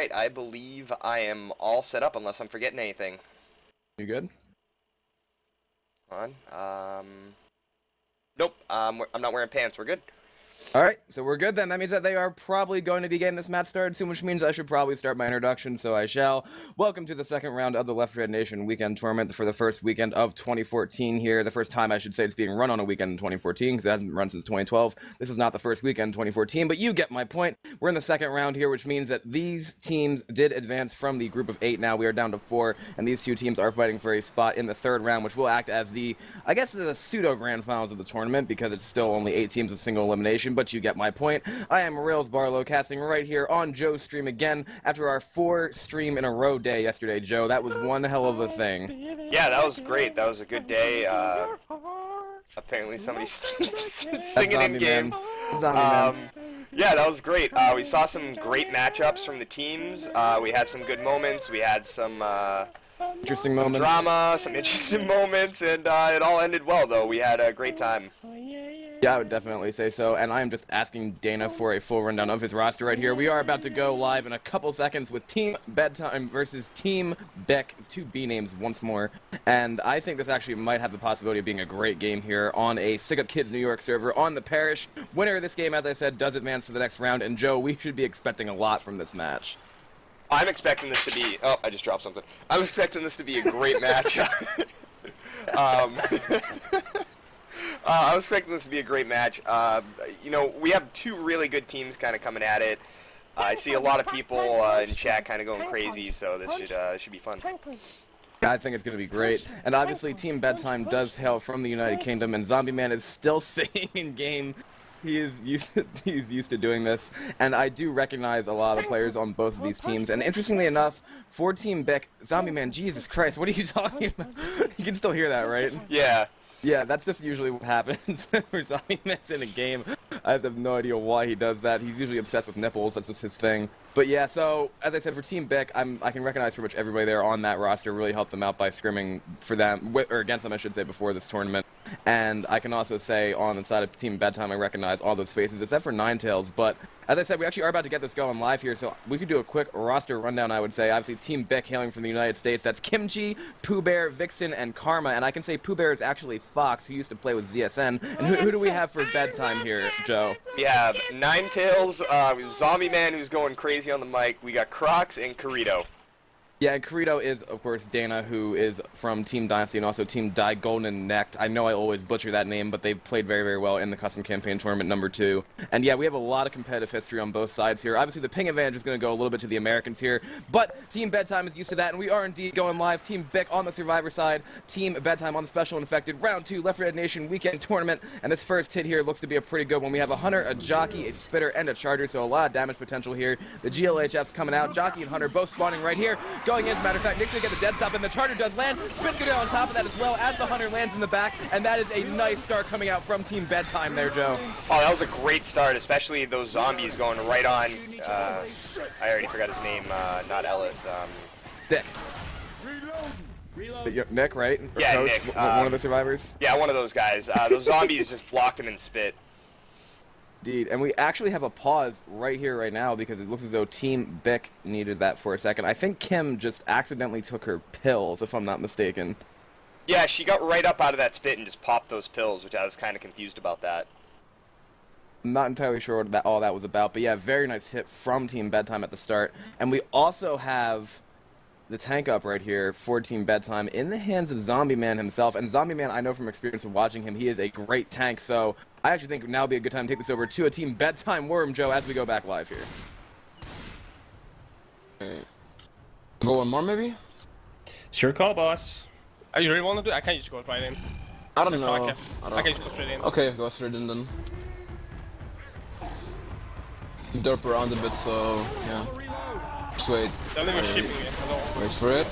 right, I believe I am all set up unless I'm forgetting anything. You good? Hold on. Nope, I'm not wearing pants. We're good. Alright, so we're good then. That means that they are probably going to be getting this match started soon, which means I should probably start my introduction, so I shall. Welcome to the second round of the L4D2 weekend tournament for the first weekend of 2014 here. The first time, I should say, it's being run on a weekend in 2014, because it hasn't been run since 2012. This is not the first weekend in 2014, but you get my point. We're in the second round here, which means that these teams did advance from the group of 8 now. We are down to 4, and these two teams are fighting for a spot in the third round, which will act as the, I guess, the pseudo-grand finals of the tournament, because it's still only 8 teams with single elimination, but you get my point. I am Rails Barlow, casting right here on Joe's stream again after our 4 stream in a row day yesterday, Joe. That was one hell of a thing. Yeah, that was great. That was a good day. Apparently somebody's singing in game. Yeah, that was great. We saw some great matchups from the teams. We had some good moments. We had some interesting moments, drama, some interesting moments, and it all ended well, though. We had a great time. Yeah, I would definitely say so, and I am just asking Dana for a full rundown of his roster right here. We are about to go live in a couple seconds with Team Bedtime versus Team BiC. It's 2 B names once more, and I think this actually might have the possibility of being a great game here on a Stick Up Kids New York server on the Parish. Winner of this game, as I said, does advance to the next round, and Joe, we should be expecting a lot from this match. I'm expecting this to be... Oh, I just dropped something. I'm expecting this to be a great match. I was expecting this to be a great match. You know, we have 2 really good teams kind of coming at it. I see a lot of people in chat kind of going crazy, so this should be fun. I think it's going to be great. And obviously, Team Bedtime does hail from the United Kingdom, and Zombie Man is still singing in game. He's used to doing this, and I do recognize a lot of the players on both of these teams. And interestingly enough, for Team BiC, Zombie Man, Jesus Christ, what are you talking about? You can still hear that, right? Yeah. Yeah, that's just usually what happens whenever Zombie Man's in a game. I have no idea why he does that. He's usually obsessed with nipples. That's just his thing. But yeah, so as I said, for Team BiC, I can recognize pretty much everybody there on that roster. Really helped them out by scrimming for them, or against them, I should say, before this tournament. And I can also say on the side of Team Bedtime, I recognize all those faces, except for Ninetales. But as I said, we actually are about to get this going live here, so we could do a quick roster rundown, I would say. Obviously, Team BiC hailing from the United States. That's Kimchi, Pooh Bear, Vixen, and Karma. And I can say Pooh Bear is actually Fox, who used to play with ZSN. And who do we have for Bedtime here, Joe? We have Ninetales, Zombie Man, who's going crazy on the mic. We got Crocs and Corito. Yeah, and Corito is, of course, Dana, who is from Team Dynasty and also Team Die Golden Necked. I know I always butcher that name, but they played very, very well in the Custom Campaign Tournament number 2. And yeah, we have a lot of competitive history on both sides here. Obviously, the ping advantage is going to go a little bit to the Americans here, but Team Bedtime is used to that, and we are indeed going live. Team BiC on the Survivor side, Team Bedtime on the Special Infected, Round 2 L4D2 weekend tournament, and this first hit here looks to be a pretty good one. We have a Hunter, a Jockey, a Spitter, and a Charger, so a lot of damage potential here. The GLHF's coming out. Jockey and Hunter both spawning right here. Going in, as a matter of fact, Nick's going to get the dead stop, and the Charger does land. Spin's going to go on top of that as well as the Hunter lands in the back, and that is a nice start coming out from Team Bedtime there, Joe. Oh, that was a great start, especially those zombies going right on. I already forgot his name, not Ellis. Nick. Nick, right? Or yeah, Coach, Nick. One of the survivors? Yeah, one of those guys. Those zombies just blocked him in spit. Indeed, and we actually have a pause right here, right now, because it looks as though Team BiC needed that for a second. I think Kim just accidentally took her pills, if I'm not mistaken. Yeah, she got right up out of that spit and just popped those pills, which I was kind of confused about that. I'm not entirely sure what all that was about, but yeah, very nice hit from Team Bedtime at the start. And we also have the tank up right here for Team Bedtime in the hands of Zombie Man himself. And Zombie Man, I know from experience of watching him, he is a great tank, so I actually think now would be a good time to take this over to a Team Bedtime Worm, Joe, as we go back live here. Okay. Go one more, maybe? It's your call, boss. Are you really want to do it? I can't just go right in. I don't know. I can just go straight in. Okay, go straight in then. Derp around a bit, so yeah. Just wait. They're not even shipping it. Wait for it.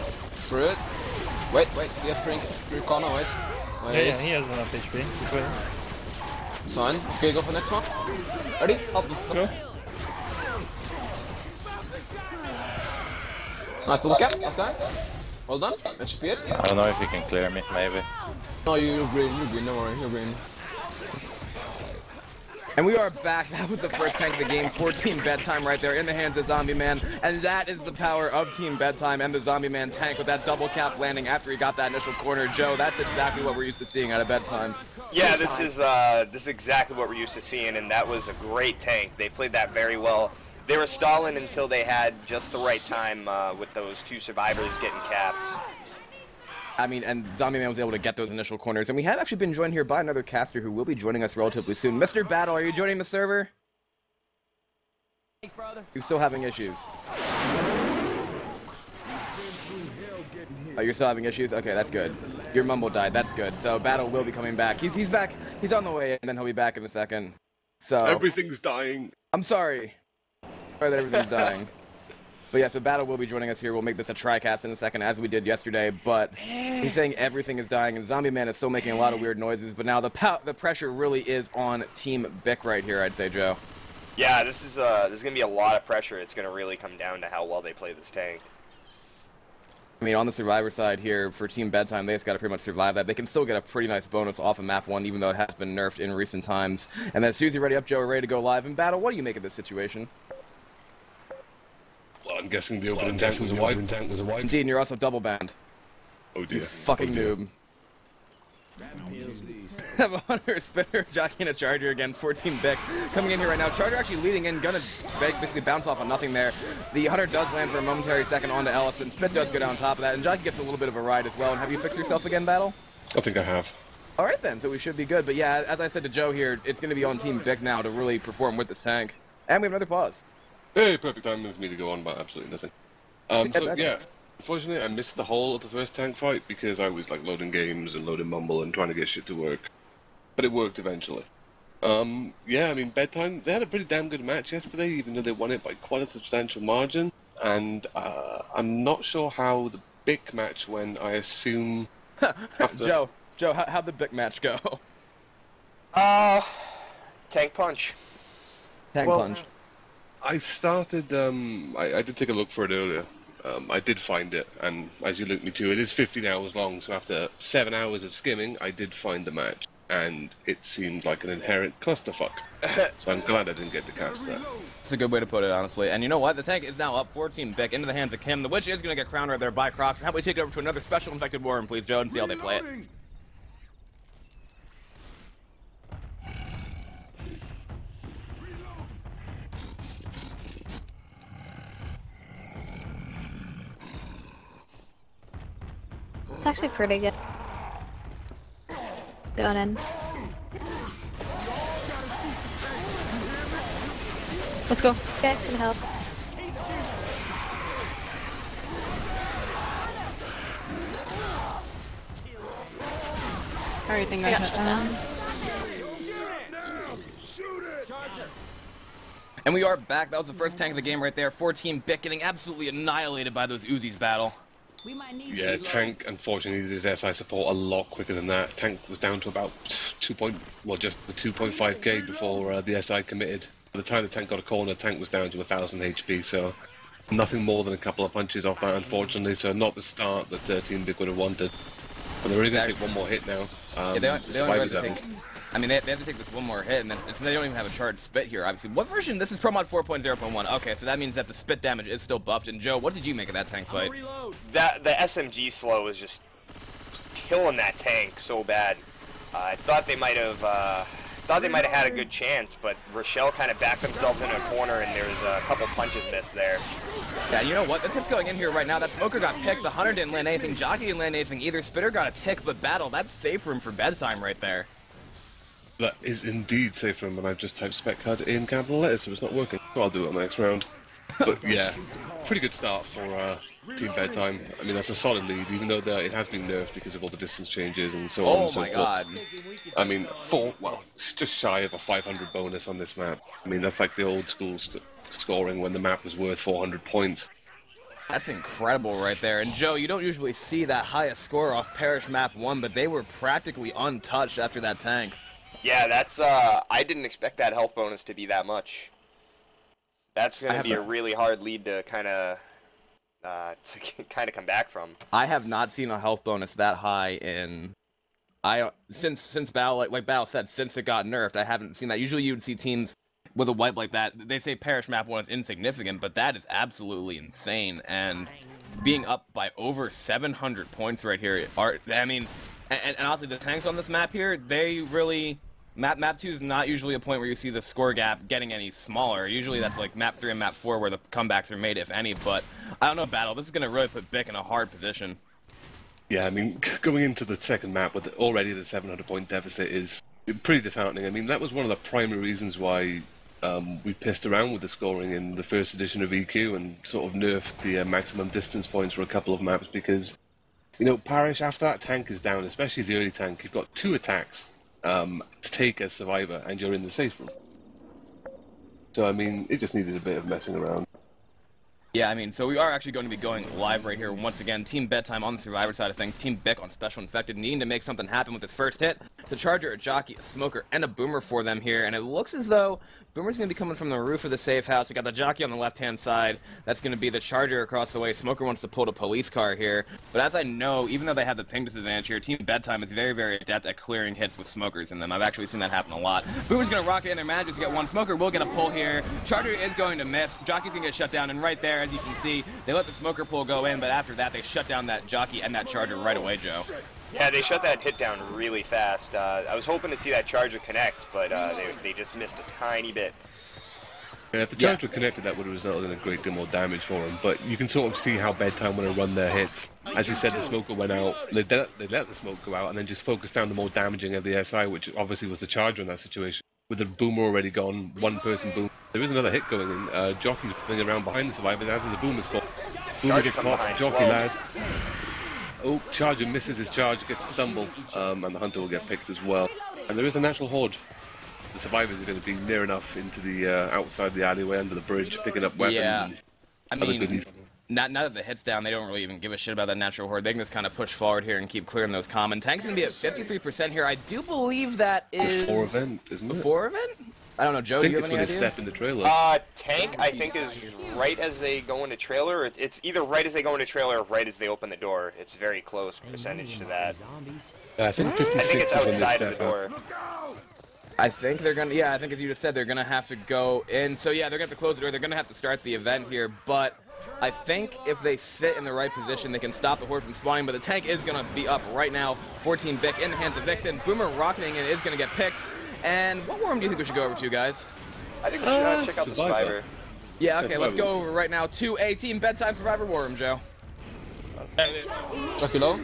Wait, we have free corner, wait. Yeah, he has enough HP. He's waiting. It's fine. Okay, go for the next one. Ready? Help me. Go. Nice little cap, last guy. Well done. That should be it. I don't know if you can clear me, maybe. No, you're green, don't worry, you're green. And we are back. That was the first tank of the game for Team Bedtime right there in the hands of Zombie Man. And that is the power of Team Bedtime and the Zombie Man tank with that double cap landing after he got that initial corner. Joe, that's exactly what we're used to seeing out of Bedtime. Yeah, this is exactly what we're used to seeing, and that was a great tank. They played that very well. They were stalling until they had just the right time with those two survivors getting capped. I mean, and Zombie Man was able to get those initial corners. And we have actually been joined here by another caster who will be joining us relatively soon. Mr. Battle, are you joining the server? Thanks, brother. You're still having issues. Oh, you're still having issues? Okay, that's good. Your mumble died. That's good. So Battle will be coming back. He's back. He's on the way, and then he'll be back in a second. So everything's dying. I'm sorry. Sorry that everything's dying. But yeah, so Battle will be joining us here. We'll make this a tri-cast in a second, as we did yesterday. But he's saying everything is dying, and Zombie Man is still making a lot of weird noises. But now the pressure really is on Team BiC right here, I'd say, Joe. Yeah, this is gonna be a lot of pressure. It's gonna really come down to how well they play this tank. I mean, on the survivor side here for Team Bedtime, they just got to pretty much survive that. They can still get a pretty nice bonus off of map 1, even though it has been nerfed in recent times. And then Susie ready up, Joe, ready to go live in Battle. What do you make of this situation? Well, I'm guessing the opening tank was a wipe. Indeed, and you're also double banned. Oh dear. You fucking noob. Have a Hunter, a Spinner, Jockey, and a Charger again for Team BiC. Coming in here right now. Charger actually leading in, gonna basically bounce off on nothing there. The Hunter does land for a momentary second onto Ellis, and Spit does go down on top of that, and Jockey gets a little bit of a ride as well. And have you fixed yourself again, Battle? I think I have. Alright then, so we should be good. But yeah, as I said to Joe here, it's gonna be on Team BiC now to really perform with this tank. And we have another pause. Hey, perfect time for me to go on about absolutely nothing. So yeah, unfortunately I missed the whole of the first tank fight because I was like loading games and loading Mumble and trying to get shit to work. But it worked eventually. Yeah, I mean, Bedtime, they had a pretty damn good match yesterday, even though they won it by quite a substantial margin. And I'm not sure how the BiC match went. I assume after... Joe, how'd the BiC match go? Tank punch. Tank punch. I started, I did take a look for it earlier. I did find it, and as you linked me to, it is 15 hours long, so after 7 hours of skimming, I did find the match, and it seemed like an inherent clusterfuck. So I'm glad I didn't get to cast that. That's a good way to put it, honestly. And you know what? The tank is now up 14 BiC into the hands of Kim, the witch is going to get crowned right there by Crocs. How about we take it over to another special infected war room, please, Joe, and see how they play it. It's actually pretty good. Going in. Let's go. You guys can help. Everything got shut down. And we are back. That was the first tank of the game right there for Team BiC, getting absolutely annihilated by those Uzis Battle. Yeah, Tank unfortunately did his SI support a lot quicker than that. Tank was down to about just the 2.5k before the SI committed. By the time the Tank got a corner, Tank was down to 1000 HP, so nothing more than a couple of punches off that, unfortunately. So not the start that Team BiC would have wanted. But they're really going to take one more hit now. Yeah, they only have to take, I mean, they have to take this one more hit, and they don't even have a charged spit here, obviously. What version? This is Pro Mod 4.0.1. Okay, so that means that the spit damage is still buffed. And Joe, what did you make of that tank fight? The SMG slow was just killing that tank so bad. I thought they might have had a good chance, but Rochelle kind of backed themselves into a corner, and there was a couple punches missed there. Yeah, you know what? This hit's going in here right now. That Smoker got picked. The Hunter didn't land anything. Jockey didn't land anything either. Spitter got a tick, but Battle, that's safe room for Bedtime right there. That is indeed safe room, and I've just typed spec card in capital letters, so it's not working. So I'll do it on the next round. But yeah, pretty good start for Team Bedtime. I mean, that's a solid lead, even though it has been nerfed because of all the distance changes and so on and so forth. Oh my god. I mean, just shy of a 500 bonus on this map. I mean, that's like the old school scoring when the map was worth 400 points. That's incredible right there. And Joe, you don't usually see that highest score off Parish map 1, but they were practically untouched after that tank. Yeah, that's, I didn't expect that health bonus to be that much. That's going to be a really hard lead to kind of come back from. I have not seen a health bonus that high in Since Battle, like Battle said, since it got nerfed, I haven't seen that. Usually you would see teams with a wipe like that. They say Parish map 1 is insignificant, but that is absolutely insane. And being up by over 700 points right here, and honestly, the tanks on this map here, they really... Map 2 is not usually a point where you see the score gap getting any smaller. Usually that's like Map 3 and Map 4 where the comebacks are made, if any, but I don't know, Battle. This is going to really put BiC in a hard position. Yeah, I mean, going into the second map with already the 700-point deficit is pretty disheartening. I mean, that was one of the primary reasons why we pissed around with the scoring in the first edition of EQ and sort of nerfed the maximum distance points for a couple of maps because, you know, Parish, after that tank is down, especially the early tank, you've got 2 attacks to take as survivor, and you're in the safe room. So, I mean, it just needed a bit of messing around. Yeah, I mean, so we are actually going to be going live right here once again. Team Bedtime on the Survivor side of things. Team BiC on Special Infected, needing to make something happen with this first hit. It's a Charger, a Jockey, a Smoker, and a Boomer for them here, and it looks as though Boomer's going to be coming from the roof of the safe house. We got the Jockey on the left-hand side. That's going to be the Charger across the way. Smoker wants to pull the police car here. But as I know, even though they have the ping disadvantage here, Team Bedtime is very, very adept at clearing hits with Smokers in them. I've actually seen that happen a lot. Boomer's going to rocket in there, manages to get one. Smoker will get a pull here. Charger is going to miss. Jockey's going to get shut down, and right there, as you can see, they let the Smoker pull go in, but after that, they shut down that Jockey and that Charger right away, Joe. Yeah, they shut that hit down really fast. I was hoping to see that Charger connect, but they just missed a tiny bit. Yeah, if the Charger connected, that would have resulted in a great deal more damage for him. But you can sort of see how Bedtime want to run their hits. As you said, the Smoker went out. They let the smoke go out and then just focused down the more damaging of the SI, which obviously was the Charger in that situation. With the Boomer already gone, one person boom. There is another hit going in. Jockey's running around behind the survivor, as is the Boomer's spot. Boomer gets caught, Jockey lad. Oh, Charger misses his charge, gets a stumble, and the Hunter will get picked as well. And there is a natural horde. The survivors are going to be near enough into the outside the alleyway under the bridge, picking up weapons. Yeah, and now that the hit's down, they don't really even give a shit about that natural horde. They can just kind of push forward here and keep clearing those common. Tank's going to be at 53% here. I do believe that is... Before event, isn't it? Before event? I don't know, Joe, do you have any idea? Step in the trailer. Tank, I think, is right as they go into trailer. It's either right as they go into trailer or right as they open the door. It's very close percentage to that. I think 56 I think it's is when they outside step of the door. I think they're going to, yeah, I think as you just said, they're going to have to go in. So, yeah, they're going to have to close the door. They're going to have to start the event here. But I think if they sit in the right position, they can stop the horde from spawning. But the tank is going to be up right now. 14 BiC in the hands of Vixen. Boomer rocketing in is going to get picked. And what worm do you think we should go over to, guys? I think we should check out the Survivor. Yeah, okay, let's go over right now to a Team Bedtime Survivor Worm, Joe. Jockey low.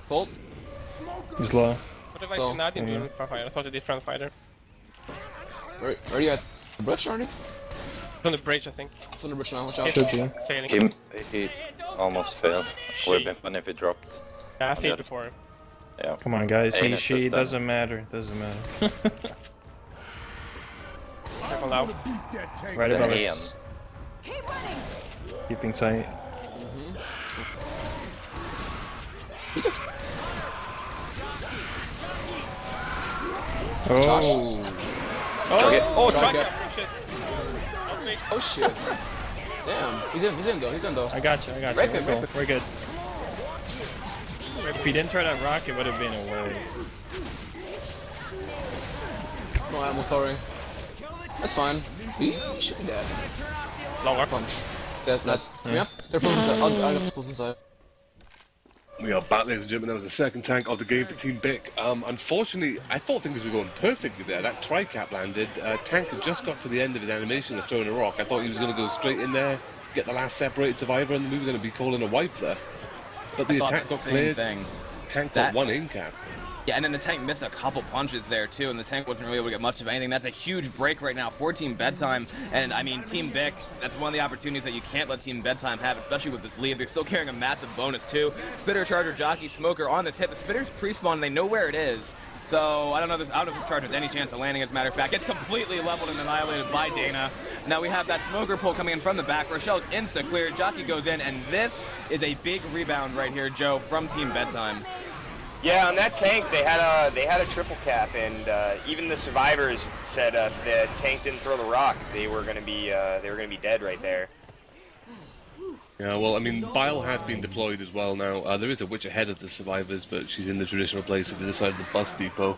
Hold. He's low. What if I not in the fighter? I thought a different fighter. Where are you at? The bridge already? It's on the bridge, I think. It's on the bridge now, watch out. Should be. Failing. He almost failed. Would have been funny if he dropped. Yeah, I've seen it before. Yeah. Come on, guys. She done. doesn't matter. It doesn't matter. Careful now. Right above us. Keeping sight. Oh. Oh, Jockey. Oh shit. Damn. He's in though. I got you. Rape him. We're good. If he didn't try that rock, it would have been a way. No ammo, sorry. That's fine. He should be dead. Long arc punch. That's nice. Yeah. They're pulling inside. I'll get the pulls inside. We are back, ladies and gentlemen. That was the second tank of the game for Team BiC. Unfortunately, I thought things were going perfectly there. That tri-cap landed. Tank had just got to the end of his animation of throwing a rock. I thought he was going to go straight in there, get the last separated survivor, and we were going to be calling a wipe there. But the attack got cleared. Tank got one in cap. Yeah, and then the tank missed a couple punches there, too, and the tank wasn't really able to get much of anything. That's a huge break right now for Team Bedtime, and, I mean, Team BiC, that's one of the opportunities that you can't let Team Bedtime have, especially with this lead. They're still carrying a massive bonus, too. Spitter, Charger, Jockey, Smoker on this hit. The Spitter's pre-spawn, they know where it is. So, I don't know if this Charger has any chance of landing, as a matter of fact. It's completely leveled and annihilated by Dana. Now we have that Smoker pull coming in from the back. Rochelle's insta-clear. Jockey goes in, and this is a big rebound right here, Joe, from Team Bedtime. Yeah, on that tank, they had a triple cap, and even the survivors said if the tank didn't throw the rock, they were gonna be dead right there. Yeah, well, I mean, Bile has been deployed as well now. There is a witch ahead of the survivors, but she's in the traditional place at the other side of the bus depot.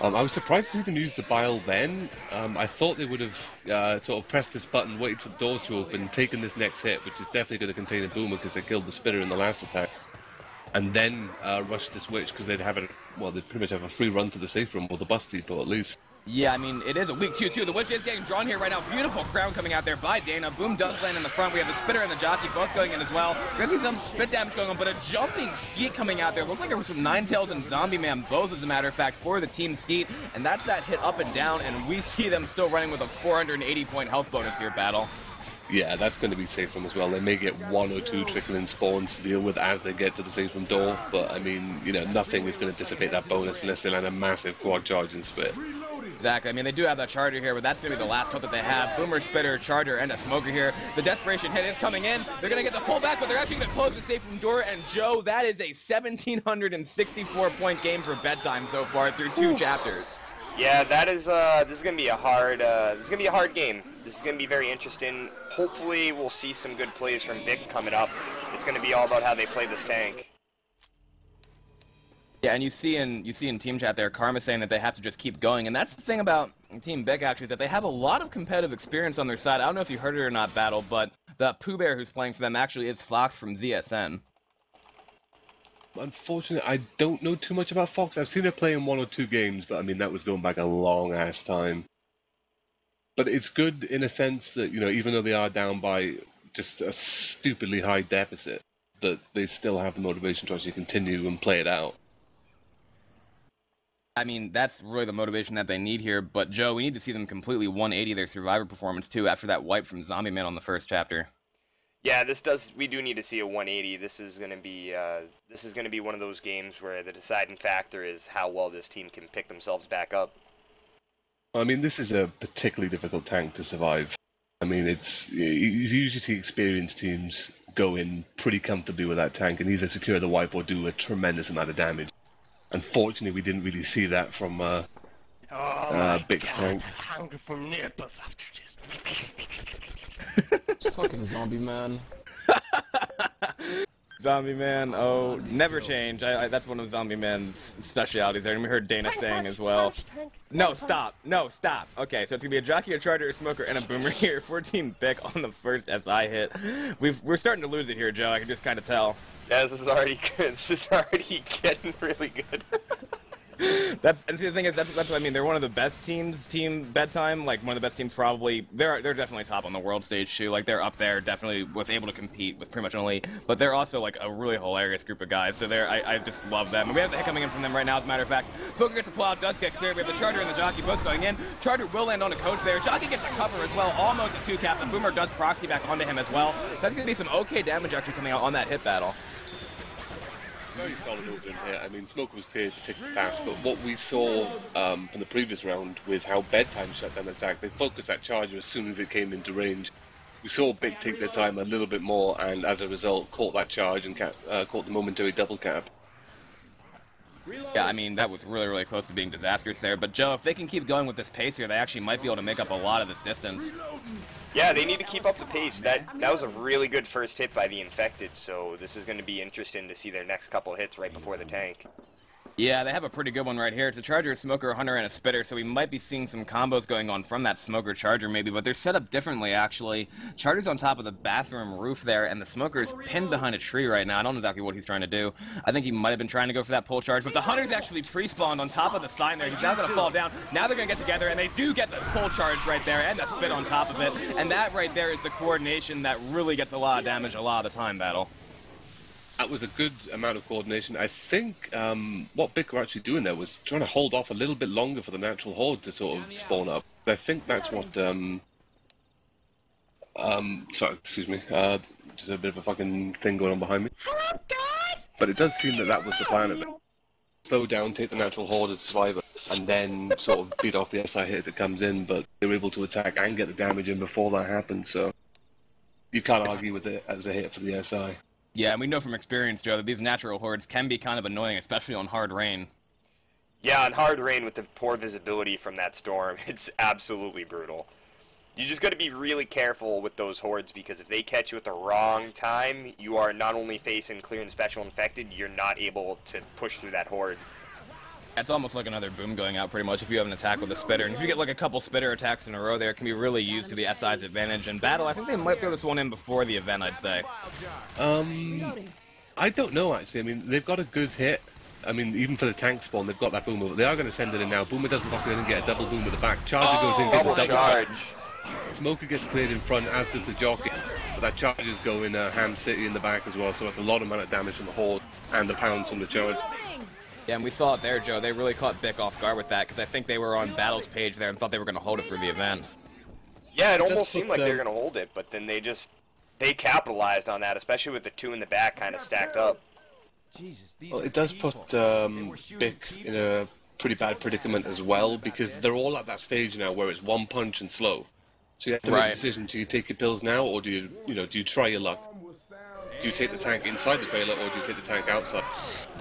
I was surprised to see them use the Bile then. I thought they would have sort of pressed this button, waited for the doors to open, taken this next hit, which is definitely going to contain a boomer because they killed the spitter in the last attack, and then rushed this witch because they'd have it. Well, they'd pretty much have a free run to the safe room or the bus depot at least. Yeah, I mean, it is a weak 2-2. The witch is getting drawn here right now. Beautiful crown coming out there by Dana. Boom does land in the front. We have the spitter and the jockey both going in as well. We're going to see some spit damage going on, but a jumping Skeet coming out there. Looks like there was some Ninetales and Zombie Man, both as a matter of fact, for the team Skeet. And that's that hit up and down, and we see them still running with a 480-point health bonus here, Battle. Yeah, that's going to be safe room as well. They may get one or two trickling spawns to deal with as they get to the safe room door, but I mean, you know, nothing is going to dissipate that bonus unless they land a massive quad charge and spit. Exactly. I mean, they do have that Charger here, but that's going to be the last cut that they have. Boomer, Spitter, Charger, and a Smoker here. The Desperation hit is coming in. They're going to get the pullback, but they're actually going to close the safe room door. And Joe, that is a 1,764-point game for Bedtime so far through 2 chapters. Yeah, that is. This is going to be a hard. This is going to be a hard game. This is going to be very interesting. Hopefully, we'll see some good plays from BiC coming up. It's going to be all about how they play this tank. Yeah, and you see in team chat there, Karma saying that they have to just keep going, and that's the thing about Team BiC actually, is that they have a lot of competitive experience on their side. I don't know if you heard it or not, Battle, but the Pooh Bear who's playing for them actually is Fox from ZSN. Unfortunately, I don't know too much about Fox. I've seen her play in 1 or 2 games, but I mean, that was going back a long-ass time. But it's good in a sense that, you know, even though they are down by just a stupidly high deficit, that they still have the motivation to actually continue and play it out. I mean, that's really the motivation that they need here, but Joe, we need to see them completely 180 their Survivor performance too after that wipe from Zombie Man on the first chapter. Yeah, we do need to see a 180. This is going to be one of those games where the deciding factor is how well this team can pick themselves back up. I mean, this is a particularly difficult tank to survive. I mean, you usually see experienced teams go in pretty comfortably with that tank and either secure the wipe or do a tremendous amount of damage. Unfortunately, we didn't really see that from BiC's tank. I'm hungry for nipples after this. Fucking Zombie Man. Zombie Man, oh, never change. That's one of Zombie Man's specialities there. And we heard Dana saying as well. No, stop. No, stop. Okay, so it's going to be a Jockey, a Charger, a Smoker, and a Boomer here for Team BiC on the first SI hit. We're starting to lose it here, Joe. I can just kind of tell. Yeah, this is already good. This is already getting really good. And see, the thing is, that's what I mean. They're one of the best teams, Team Bedtime, like one of the best teams probably. They're definitely top on the world stage too. Like they're up there, definitely able to compete with pretty much an elite. But they're also like a really hilarious group of guys. So I just love them. And we have the hit coming in from them right now. As a matter of fact, Smoker gets a plow, does get cleared. We have the Charger and the Jockey both going in. Charger will land on a coach there. Jockey gets the cover as well, almost a 2-cap. And Boomer does proxy back onto him as well. So that's going to be some okay damage actually coming out on that hit battle. Very solid over in here. I mean, Smoker was cleared particularly fast, but what we saw from the previous round with how Bedtime shut down the attack, they focused that Charger as soon as it came into range. We saw BiC take their time a little bit more, and as a result, caught that charge and caught the momentary double cap. Yeah, I mean, that was really, really close to being disastrous there. But, Joe, if they can keep going with this pace here, they actually might be able to make up a lot of this distance. Yeah, they need to keep up the pace. That was a really good first hit by the Infected, so this is going to be interesting to see their next couple hits right before the tank. Yeah, they have a pretty good one right here. It's a Charger, a Smoker, a Hunter, and a Spitter, so we might be seeing some combos going on from that Smoker Charger maybe, but they're set up differently, actually. Charger's on top of the bathroom roof there, and the Smoker's pinned behind a tree right now. I don't know exactly what he's trying to do. I think he might have been trying to go for that pull charge, but the Hunter's actually pre-spawned on top of the sign there. He's now going to fall down. Now they're going to get together, and they do get the pull charge right there, and the spit on top of it, and that right there is the coordination that really gets a lot of damage a lot of the time, Battle. That was a good amount of coordination. I think what BiC were actually doing there was trying to hold off a little bit longer for the natural horde to sort of spawn up. I think that's what... sorry, excuse me. Just a bit of a fucking thing going on behind me. Hello, guys! But it does seem that that was the plan of it. Slow down, take the natural horde as Survivor, and then sort of beat off the SI hit as it comes in, but they were able to attack and get the damage in before that happened, so... You can't argue with it as a hit for the SI. Yeah, and we know from experience, Joe, that these natural hordes can be kind of annoying, especially on hard rain. Yeah, on hard rain with the poor visibility from that storm, it's absolutely brutal. You just got to be really careful with those hordes, because if they catch you at the wrong time, you are not only facing clear and special infected, you're not able to push through that horde. It's almost like another boom going out, pretty much, if you have an attack with a spitter. And if you get like a couple spitter attacks in a row there, it can be really used to the SI's advantage. And Battle, I think they might throw this one in before the event, I'd say. I don't know, actually. I mean, they've got a good hit. I mean, even for the tank spawn, they've got that boomer. They are going to send it in now. Boomer doesn't lock it in and get a double boom with the back. Charger goes in, gets a double charge. Smoker gets cleared in front, as does the jockey. But that charge is going Ham City in the back as well, so that's a lot of amount of damage from the horde and the pounds from the charge. Yeah, and we saw it there, Joe. They really caught BiC off guard with that, because I think they were on Battle's page there and thought they were going to hold it for the event. Yeah, it almost seemed like they were going to hold it, but then they capitalized on that, especially with the two in the back kind of stacked up. Well, it does put BiC in a pretty bad predicament as well, because they're all at that stage now where it's one punch and slow. So you have to make a decision: do you take your pills now, or do you try your luck? Do you take the tank inside the trailer, or do you take the tank outside?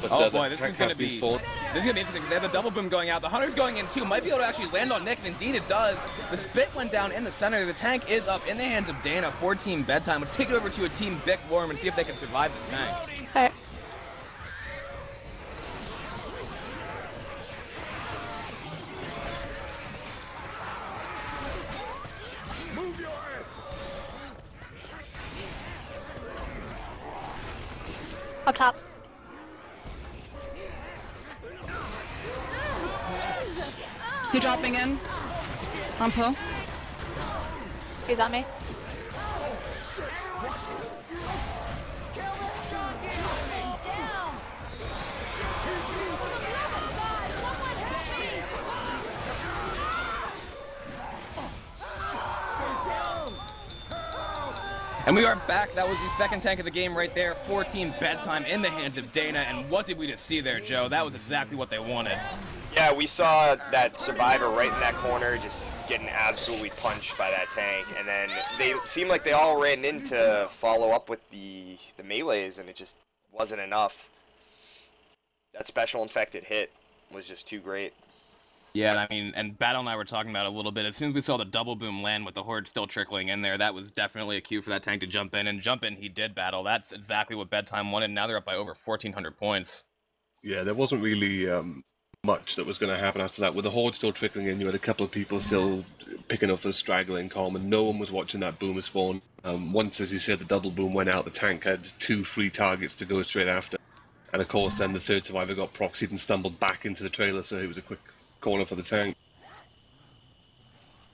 But, oh boy, this is going to be interesting, because they have a double boom going out. The Hunter's going in too. Might be able to actually land on Nick, and indeed it does. The spit went down in the center. The tank is up in the hands of Dana for Team Bedtime. Let's take it over to a Team BiC Worm and see if they can survive this tank. Alright. Up top. You dropping in? On pull. He's on me. And we are back. That was the second tank of the game right there for Team Bedtime in the hands of Dana. And what did we just see there, Joe? That was exactly what they wanted. Yeah, we saw that survivor right in that corner just getting absolutely punched by that tank. And then they seemed like they all ran in to follow up with the melees, and it just wasn't enough. That special infected hit was just too great. Yeah, I mean, and Battle and I were talking about it a little bit. As soon as we saw the double boom land with the horde still trickling in there, that was definitely a cue for that tank to jump in. And jump in, he did, Battle. That's exactly what Bedtime wanted. Now they're up by over 1,400 points. Yeah, there wasn't really much that was going to happen after that. With the horde still trickling in, you had a couple of people still picking up the straggling column, and no one was watching that boomer spawn. Once, as you said, the double boom went out, the tank had 2 free targets to go straight after. And of course, then the third survivor got proxied and stumbled back into the trailer, so it was a quick corner for the tank.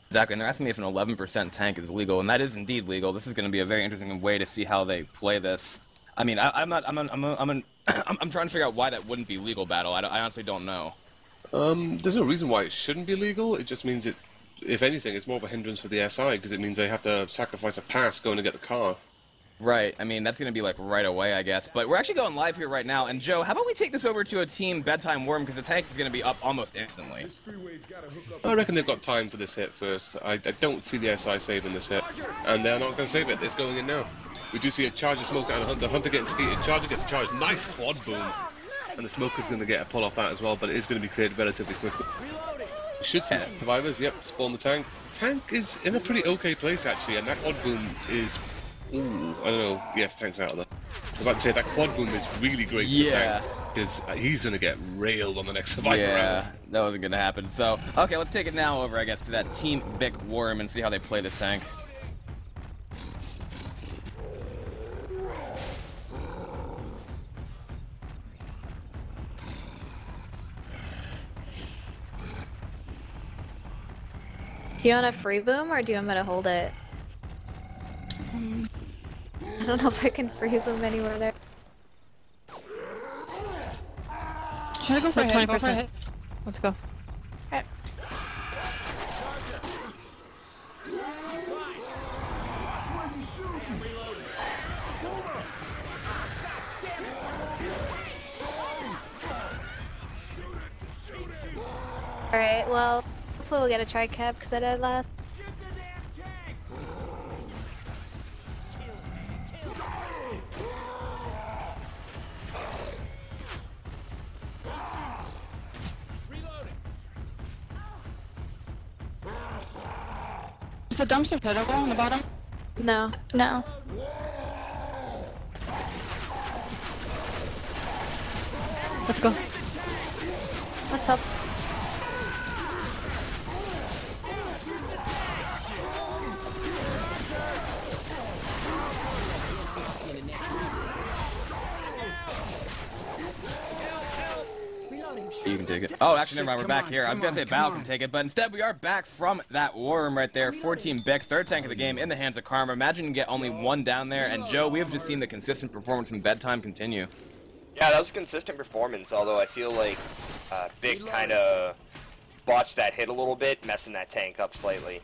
Exactly, and they're asking me if an 11% tank is legal, and that is indeed legal. This is going to be a very interesting way to see how they play this. I mean, I'm trying to figure out why that wouldn't be legal, Battle. I honestly don't know. There's no reason why it shouldn't be legal. It just means if anything, it's more of a hindrance for the SI, because it means they have to sacrifice a pass going to get the car. Right, I mean, that's going to be like right away, I guess. But we're actually going live here right now. And Joe, how about we take this over to a Team Bedtime Worm, because the tank is going to be up almost instantly. I reckon they've got time for this hit first. I don't see the SI saving this hit. And they're not going to save it. It's going in now. We do see a Charger, Smoker, and a Hunter. Hunter getting skated. Charger gets a charge. Nice quad boom. And the Smoker's going to get a pull off that as well, but it is going to be cleared relatively quickly. We should see survivors. Yep, spawn the tank. Tank is in a pretty okay place, actually, and that quad boom is... Ooh, I don't know. Yes, tank's out of there. I was about to say, that quad boom is really great for the tank, because he's going to get railed on the next survivor round. That wasn't going to happen. So, okay, let's take it now over, I guess, to that Team BiC Worm and see how they play this tank. Do you want a free boom, or do you want me to hold it? I don't know if I can free boom anywhere there. Try to go for 20%. Let's go. Alright. Alright, well, hopefully we'll get a tri-cap because I died last. Is the dumpster critical on the bottom? No. No. Let's go. Let's help. You can take it. Oh, actually, never mind. We're back here. I was going to say Bao can take it, but instead we are back from that war room right there. 14 BiC, third tank of the game in the hands of Karma. Imagine you get only one down there. And Joe, we have just seen the consistent performance from Bedtime continue. Yeah, that was a consistent performance, although I feel like BiC kind of botched that hit a little bit, messing that tank up slightly.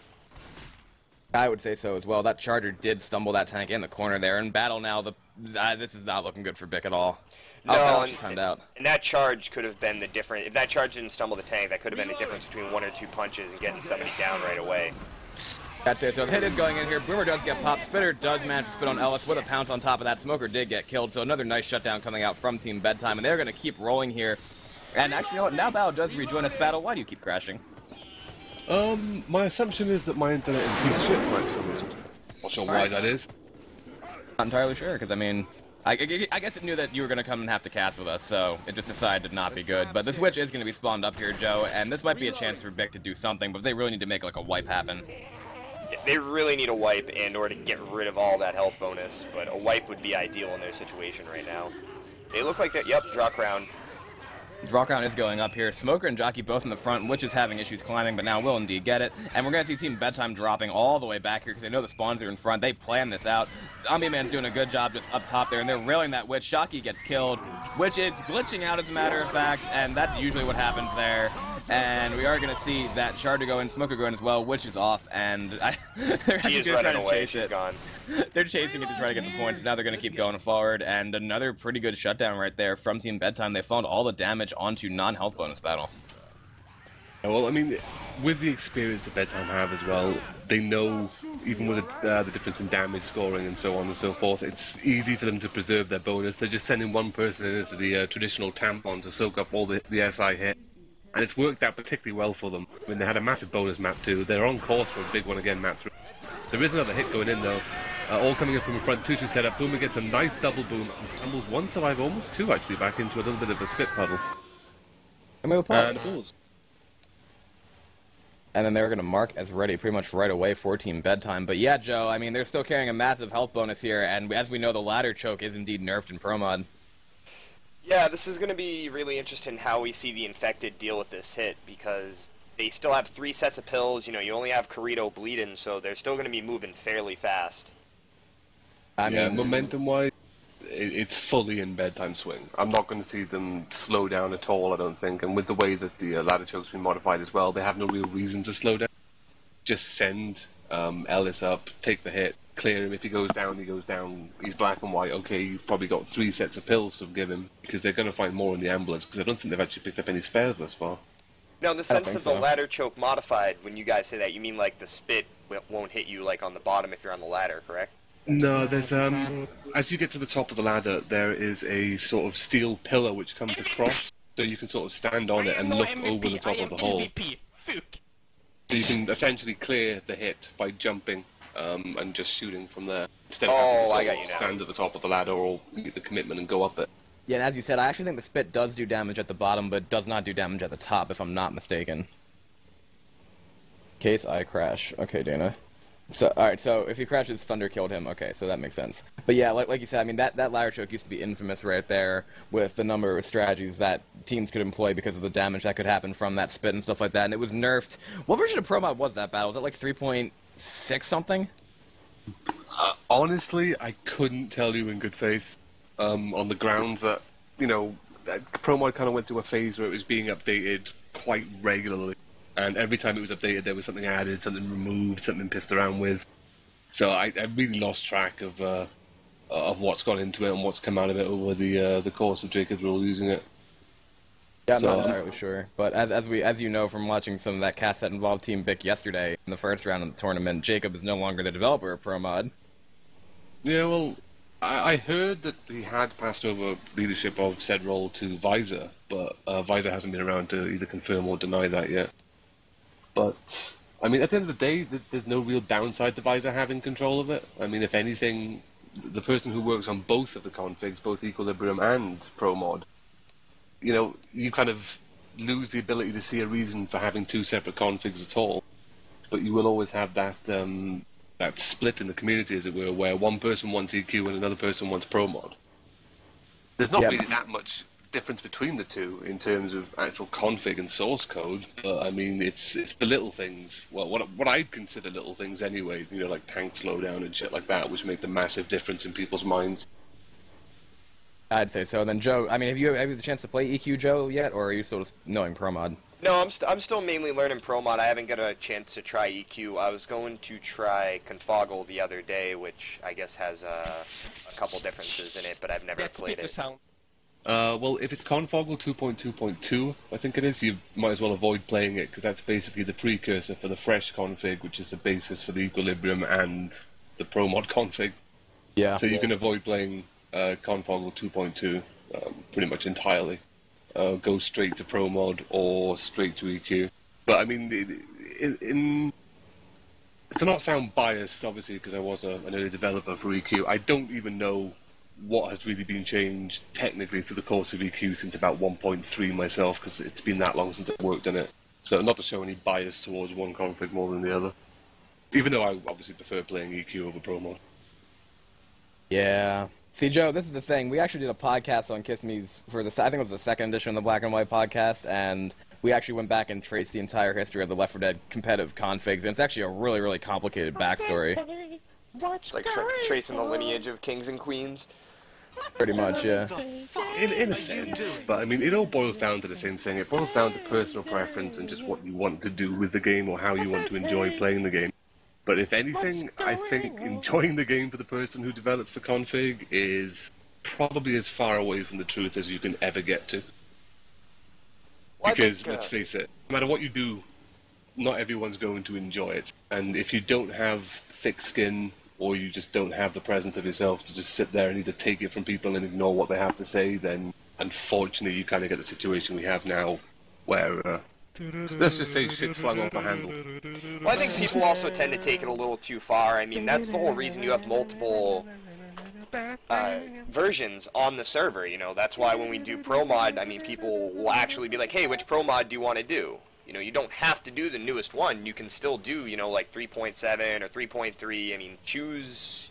I would say so as well. That Charger did stumble that tank in the corner there. In battle now, this is not looking good for BiC at all. No, timed out. And that charge could have been the difference. If that charge didn't stumble the tank, that could have been the difference between 1 or 2 punches and getting somebody down right away. That's it. So the hit is going in here. Boomer does get popped. Spitter does manage to spit on Ellis with a pounce on top of that. Smoker did get killed. So another nice shutdown coming out from Team Bedtime. And they're going to keep rolling here. And actually, you know what? Now Bao does rejoin us battle. Why do you keep crashing? My assumption is that my internet is a piece of shit tonight for some reason. Not sure why that is. Not entirely sure, because I mean, I guess it knew that you were going to come and have to cast with us, so it just decided to not be good. But the switch is going to be spawned up here, Joe, and this might be a chance for BiC to do something, but they really need to make like a wipe happen. Yeah, they really need a wipe in order to get rid of all that health bonus, but a wipe would be ideal in their situation right now. They look like that. Yep, draw crown. Draw crown is going up here. Smoker and Jockey both in the front, which is having issues climbing, but now will indeed get it. And we're going to see Team Bedtime dropping all the way back here because they know the spawns are in front. They plan this out. Zombie Man's doing a good job just up top there, and they're railing that Witch. Shocky gets killed, which is glitching out as a matter of fact, and that's usually what happens there. And we are going to see that Shard to go in, Smoker go in as well, Witch is off, and they're actually going to try to chase it. Gone. They're chasing it to try to get the points, but now they're going to keep going forward, and another pretty good shutdown right there from Team Bedtime. They found all the damage onto non-health bonus battle. Well, I mean, with the experience that Bedtime have as well, they know, even with the difference in damage scoring and so on and so forth, it's easy for them to preserve their bonus. They're just sending one person in as the traditional tampon to soak up all the SI hit. And it's worked out particularly well for them. I mean, they had a massive bonus map too. They're on course for a big one again, map 3. There is another hit going in though. All coming in from the front, 2-2 setup. Boomer gets a nice double boom and stumbles one survive, almost 2 actually, back into a little bit of a spit puddle. And we'll pause. Pause. And then they were going to mark as ready pretty much right away for Team Bedtime. But yeah, Joe, I mean, they're still carrying a massive health bonus here, and as we know, the ladder choke is indeed nerfed in Pro Mod. Yeah, this is going to be really interesting how we see the Infected deal with this hit, because they still have 3 sets of pills. You know, you only have Corito bleeding, so they're still going to be moving fairly fast. I mean, momentum-wise, it's fully in Bedtime swing. I'm not going to see them slow down at all, I don't think. And with the way that the ladder choke's been modified as well, they have no real reason to slow down. Just send Ellis up, take the hit, clear him. If he goes down, he goes down. He's black and white. Okay, you've probably got 3 sets of pills to give him, because they're going to find more in the ambulance, because I don't think they've actually picked up any spares thus far. Now, in the sense of the ladder choke modified, when you guys say that, you mean like the spit won't hit you like on the bottom if you're on the ladder, correct? No, there's as you get to the top of the ladder, there is a sort of steel pillar which comes across, so you can sort of stand on it and look over the top of the hole. So you can essentially clear the hit by jumping and just shooting from there, instead of having to sort of stand at the top of the ladder or get the commitment and go up it. Yeah, and as you said, I actually think the spit does do damage at the bottom, but does not do damage at the top, if I'm not mistaken. Case I crash. Okay, Dana. So, alright, so if he crashes, Thunder killed him. Okay, so that makes sense. But yeah, like you said, I mean, that ladder choke used to be infamous right there with the number of strategies that teams could employ because of the damage that could happen from that spit and stuff like that, and it was nerfed. What version of Pro Mod was that battle? Was it like 3.6 something? Honestly, I couldn't tell you in good faith, on the grounds that, you know, Pro Mod kind of went through a phase where it was being updated quite regularly. And every time it was updated, there was something added, something removed, something pissed around with. So I really lost track of what's gone into it and what's come out of it over the course of Jacob's rule using it. Yeah, I'm not entirely sure. But as you know from watching some of that cast that involved Team BiC yesterday in the first round of the tournament, Jacob is no longer the developer of Pro Mod. Yeah, well, I heard that he had passed over leadership of said role to Visor, but Visor hasn't been around to either confirm or deny that yet. But I mean, at the end of the day, there's no real downside to Visor having control of it. I mean, if anything, the person who works on both of the configs, both Equilibrium and ProMod, you know, you kind of lose the ability to see a reason for having two separate configs at all. But you will always have that that split in the community, as it were, where one person wants EQ and another person wants ProMod. There's not really that much difference between the two in terms of actual config and source code, but I mean, it's the little things. Well, what I'd consider little things anyway, you know, like tank slowdown and shit like that, which make the massive difference in people's minds. I'd say so. And then Joe, I mean, have you had the chance to play EQ, Joe, yet, or are you still just knowing ProMod? No, I'm still mainly learning ProMod. I haven't got a chance to try EQ. I was going to try Confoggle the other day, which I guess has a couple differences in it, but I've never played it. Well, if it's Confoggle 2.2.2, I think it is, you might as well avoid playing it, because that's basically the precursor for the fresh config, which is the basis for the Equilibrium and the ProMod config. Yeah. So you can avoid playing Confoggle 2.2 pretty much entirely. Go straight to ProMod or straight to EQ. But I mean, to not sound biased, obviously, because I was an early developer for EQ, I don't even know what has really been changed technically through the course of EQ since about 1.3 myself, because it's been that long since I've worked in it. So not to show any bias towards one config more than the other. Even though I obviously prefer playing EQ over ProMod. Yeah. See, Joe, this is the thing. We actually did a podcast on Kiss Me's for I think it was the second edition of the Black and White podcast, and we actually went back and traced the entire history of the Left 4 Dead competitive configs, and it's actually a really, really complicated backstory. It's like tracing the lineage of kings and queens. Pretty much, yeah. In a sense, but I mean, it all boils down to the same thing. It boils down to personal preference and just what you want to do with the game or how you want to enjoy playing the game. But if anything, I think enjoying the game for the person who develops the config is probably as far away from the truth as you can ever get to. Because, let's face it, no matter what you do, not everyone's going to enjoy it. And if you don't have thick skin, or you just don't have the presence of yourself to just sit there and either take it from people and ignore what they have to say, then unfortunately you kind of get the situation we have now, where, let's just say shit's flung off the handle. Well, I think people also tend to take it a little too far. I mean, that's the whole reason you have multiple versions on the server, you know. That's why when we do ProMod, I mean, people will actually be like, hey, which ProMod do you want to do? You know, you don't have to do the newest one. You can still do, you know, like 3.7 or 3.3. I mean, choose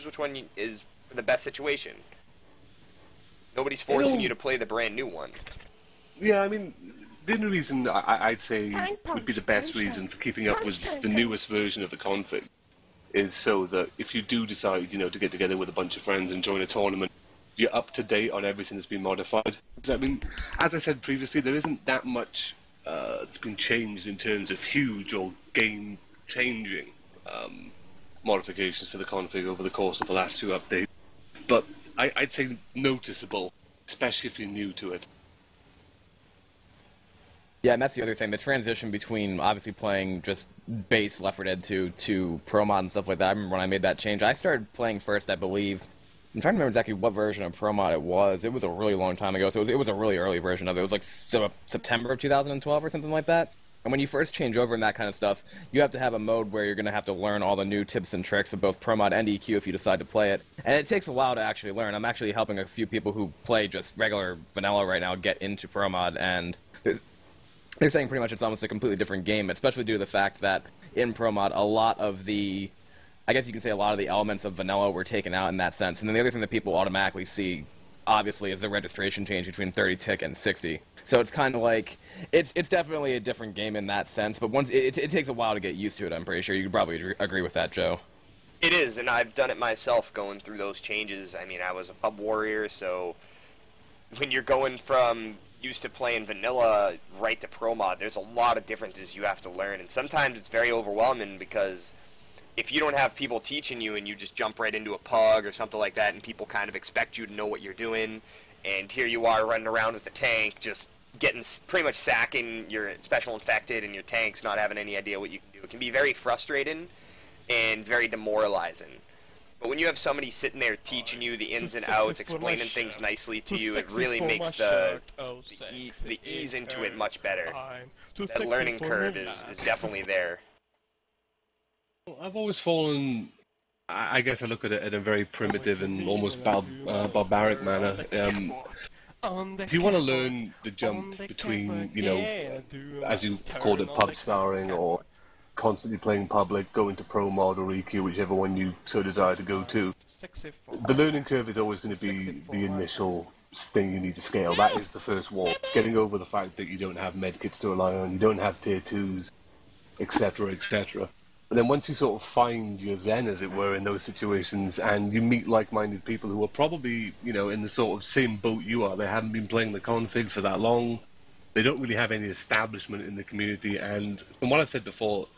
which one is the best situation. Nobody's forcing you to play the brand new one. Yeah, I mean, the only reason I'd say would be the best reason for keeping up with the newest version of the config is so that if you do decide, you know, to get together with a bunch of friends and join a tournament, you're up to date on everything that's been modified. Because, I mean, as I said previously, there isn't that much that's been changed in terms of huge or game-changing modifications to the config over the course of the last few updates. But I'd say noticeable, especially if you're new to it. Yeah, and that's the other thing. The transition between obviously playing just base Left 4 Dead 2 to ProMod and stuff like that. I remember when I made that change. I started playing first, I believe. I'm trying to remember exactly what version of ProMod it was. It was a really long time ago, so it was a really early version of it. It was like September of 2012 or something like that. And when you first change over and that kind of stuff, you have to have a mode where you're going to have to learn all the new tips and tricks of both ProMod and EQ if you decide to play it. And it takes a while to actually learn. I'm actually helping a few people who play just regular vanilla right now get into ProMod, and they're saying pretty much it's almost a completely different game, especially due to the fact that in ProMod, a lot of the elements of vanilla were taken out in that sense. And then the other thing that people automatically see, obviously, is the registration change between 30 tick and 60. So it's kind of like, it's definitely a different game in that sense, but once it takes a while to get used to it, I'm pretty sure. You could probably agree with that, Joe. It is, and I've done it myself going through those changes. I mean, I was a pub warrior, so when you're going from used to playing vanilla right to ProMod, there's a lot of differences you have to learn, and sometimes it's very overwhelming because if you don't have people teaching you and you just jump right into a pug or something like that and people kind of expect you to know what you're doing, and here you are running around with a tank just getting pretty much sacking your special infected and your tanks not having any idea what you can do. It can be very frustrating and very demoralizing. But when you have somebody sitting there teaching you the ins and outs, explaining things nicely to you, it really makes the ease into it much better. That learning curve is definitely there. I've always fallen. I guess I look at it in a very primitive and almost barbaric manner. If you want to learn the jump between, you know, as you called it, pub starring or constantly playing public, going to pro mod or EQ, whichever one you so desire to go to, the learning curve is always going to be the initial thing you need to scale. That is the first wall. Getting over the fact that you don't have medkits to rely on, you don't have tier 2s, etc., etc. And then once you sort of find your zen, as it were, in those situations, and you meet like-minded people who are probably, you know, in the sort of same boat you are, they haven't been playing the configs for that long, they don't really have any establishment in the community, and from what I've said before,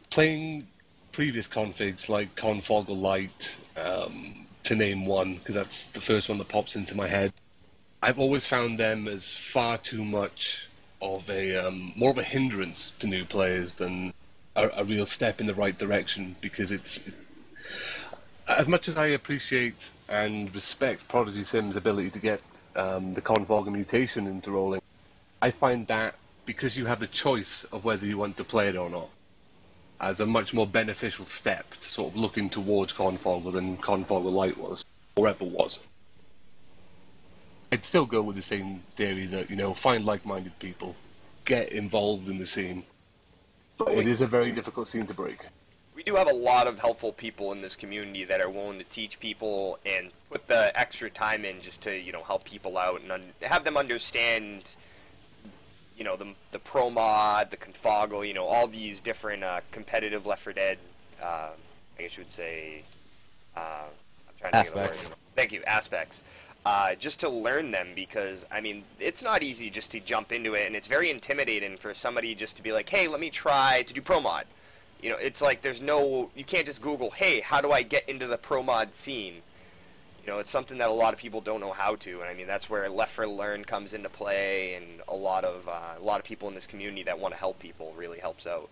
playing previous configs like Confoggle Lite, to name one, because that's the first one that pops into my head, I've always found them as far too much of a, more of a hindrance to new players than a real step in the right direction, because as much as I appreciate and respect Prodigy Sim's ability to get the Confogger mutation into rolling, I find that because you have the choice of whether you want to play it or not, as a much more beneficial step to sort of looking towards Confogger than Confogger Lite was, or ever was. I'd still go with the same theory that, you know, find like-minded people, get involved in the scene. But it is a very difficult scene to break. We do have a lot of helpful people in this community that are willing to teach people and put the extra time in just to, you know, help people out and have them understand, you know, the pro mod, the confoggle, you know, all these different competitive Left 4 Dead, I guess you would say, I'm trying to think of the word. Thank you, aspects. Just to learn them, because, I mean, it's not easy just to jump into it, and it's very intimidating for somebody just to be like, hey, let me try to do pro mod. You know, it's like you can't just Google, hey, how do I get into the pro mod scene? You know, it's something that a lot of people don't know how to, and I mean, that's where Left 4 Learn comes into play, and a lot of people in this community that want to help people really helps out.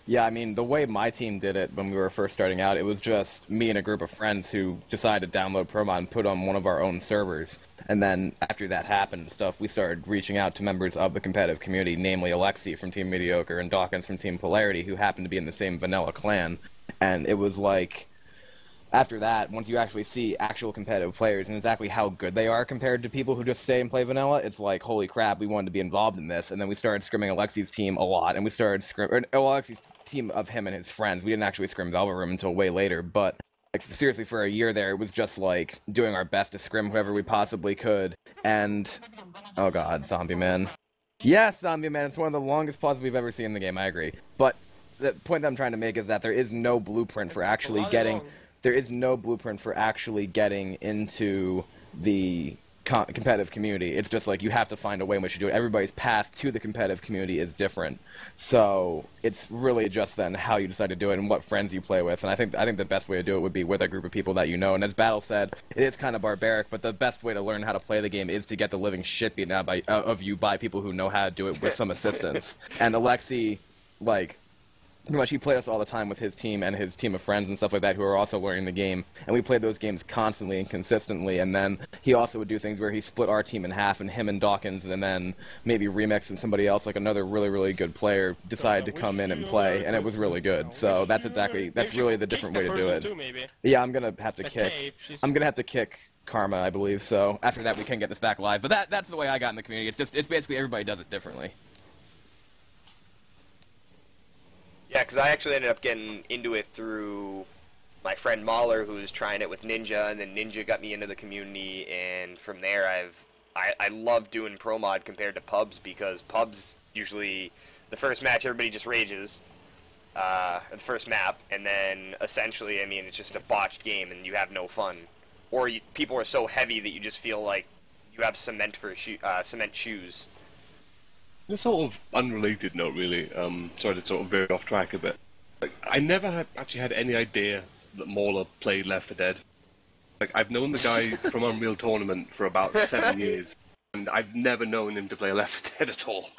Yeah, I mean, the way my team did it when we were first starting out, it was just me and a group of friends who decided to download ProMod and put on one of our own servers. And then after that happened and stuff, we started reaching out to members of the competitive community, namely Alexi from Team Mediocre and Dawkins from Team Polarity, who happened to be in the same vanilla clan. And it was like, after that, once you actually see actual competitive players and exactly how good they are compared to people who just stay and play vanilla, it's like, holy crap, we wanted to be involved in this. And then we started scrimming Alexi's team a lot, and we started Alexi's team of him and his friends. We didn't actually scrim Velvet Room until way later, but like, seriously, for a year there, it was just like doing our best to scrim whoever we possibly could. And, oh god, Zombie Man. Yes, Zombie Man, it's one of the longest pauses we've ever seen in the game, I agree. But the point that I'm trying to make is that there is no blueprint for actually getting... There is no blueprint for actually getting into the competitive community. It's just like you have to find a way in which you do it. Everybody's path to the competitive community is different. So it's really just then how you decide to do it and what friends you play with. And I think the best way to do it would be with a group of people that you know. And as Battle said, it is kind of barbaric, but the best way to learn how to play the game is to get the living shit beaten out of you by people who know how to do it with some assistance. And Alexi, like... pretty much he played us all the time with his team and his team of friends and stuff like that who are also learning the game, and we played those games constantly and consistently. And then he also would do things where he split our team in half, and him and Dawkins, and then maybe Remix and somebody else, like another really, really good player, decided to come in and play, and it was really good. So that's really the different way to do it. Yeah, I'm gonna have to kick Karma, I believe. So after that, we can get this back live. But that's the way I got in the community. It's basically everybody does it differently. Yeah, because I actually ended up getting into it through my friend Mahler, who was trying it with Ninja, and then Ninja got me into the community, and from there I love doing pro mod compared to pubs, because pubs usually the first match everybody just rages, the first map, and then essentially, I mean, it's just a botched game and you have no fun, or people are so heavy that you just feel like you have cement shoes. On a sort of unrelated note, really, sorry to sort of veer off track a bit. Like, I never actually had any idea that Mauler played Left 4 Dead. Like, I've known the guy from Unreal Tournament for about 7 years, and I've never known him to play Left 4 Dead at all.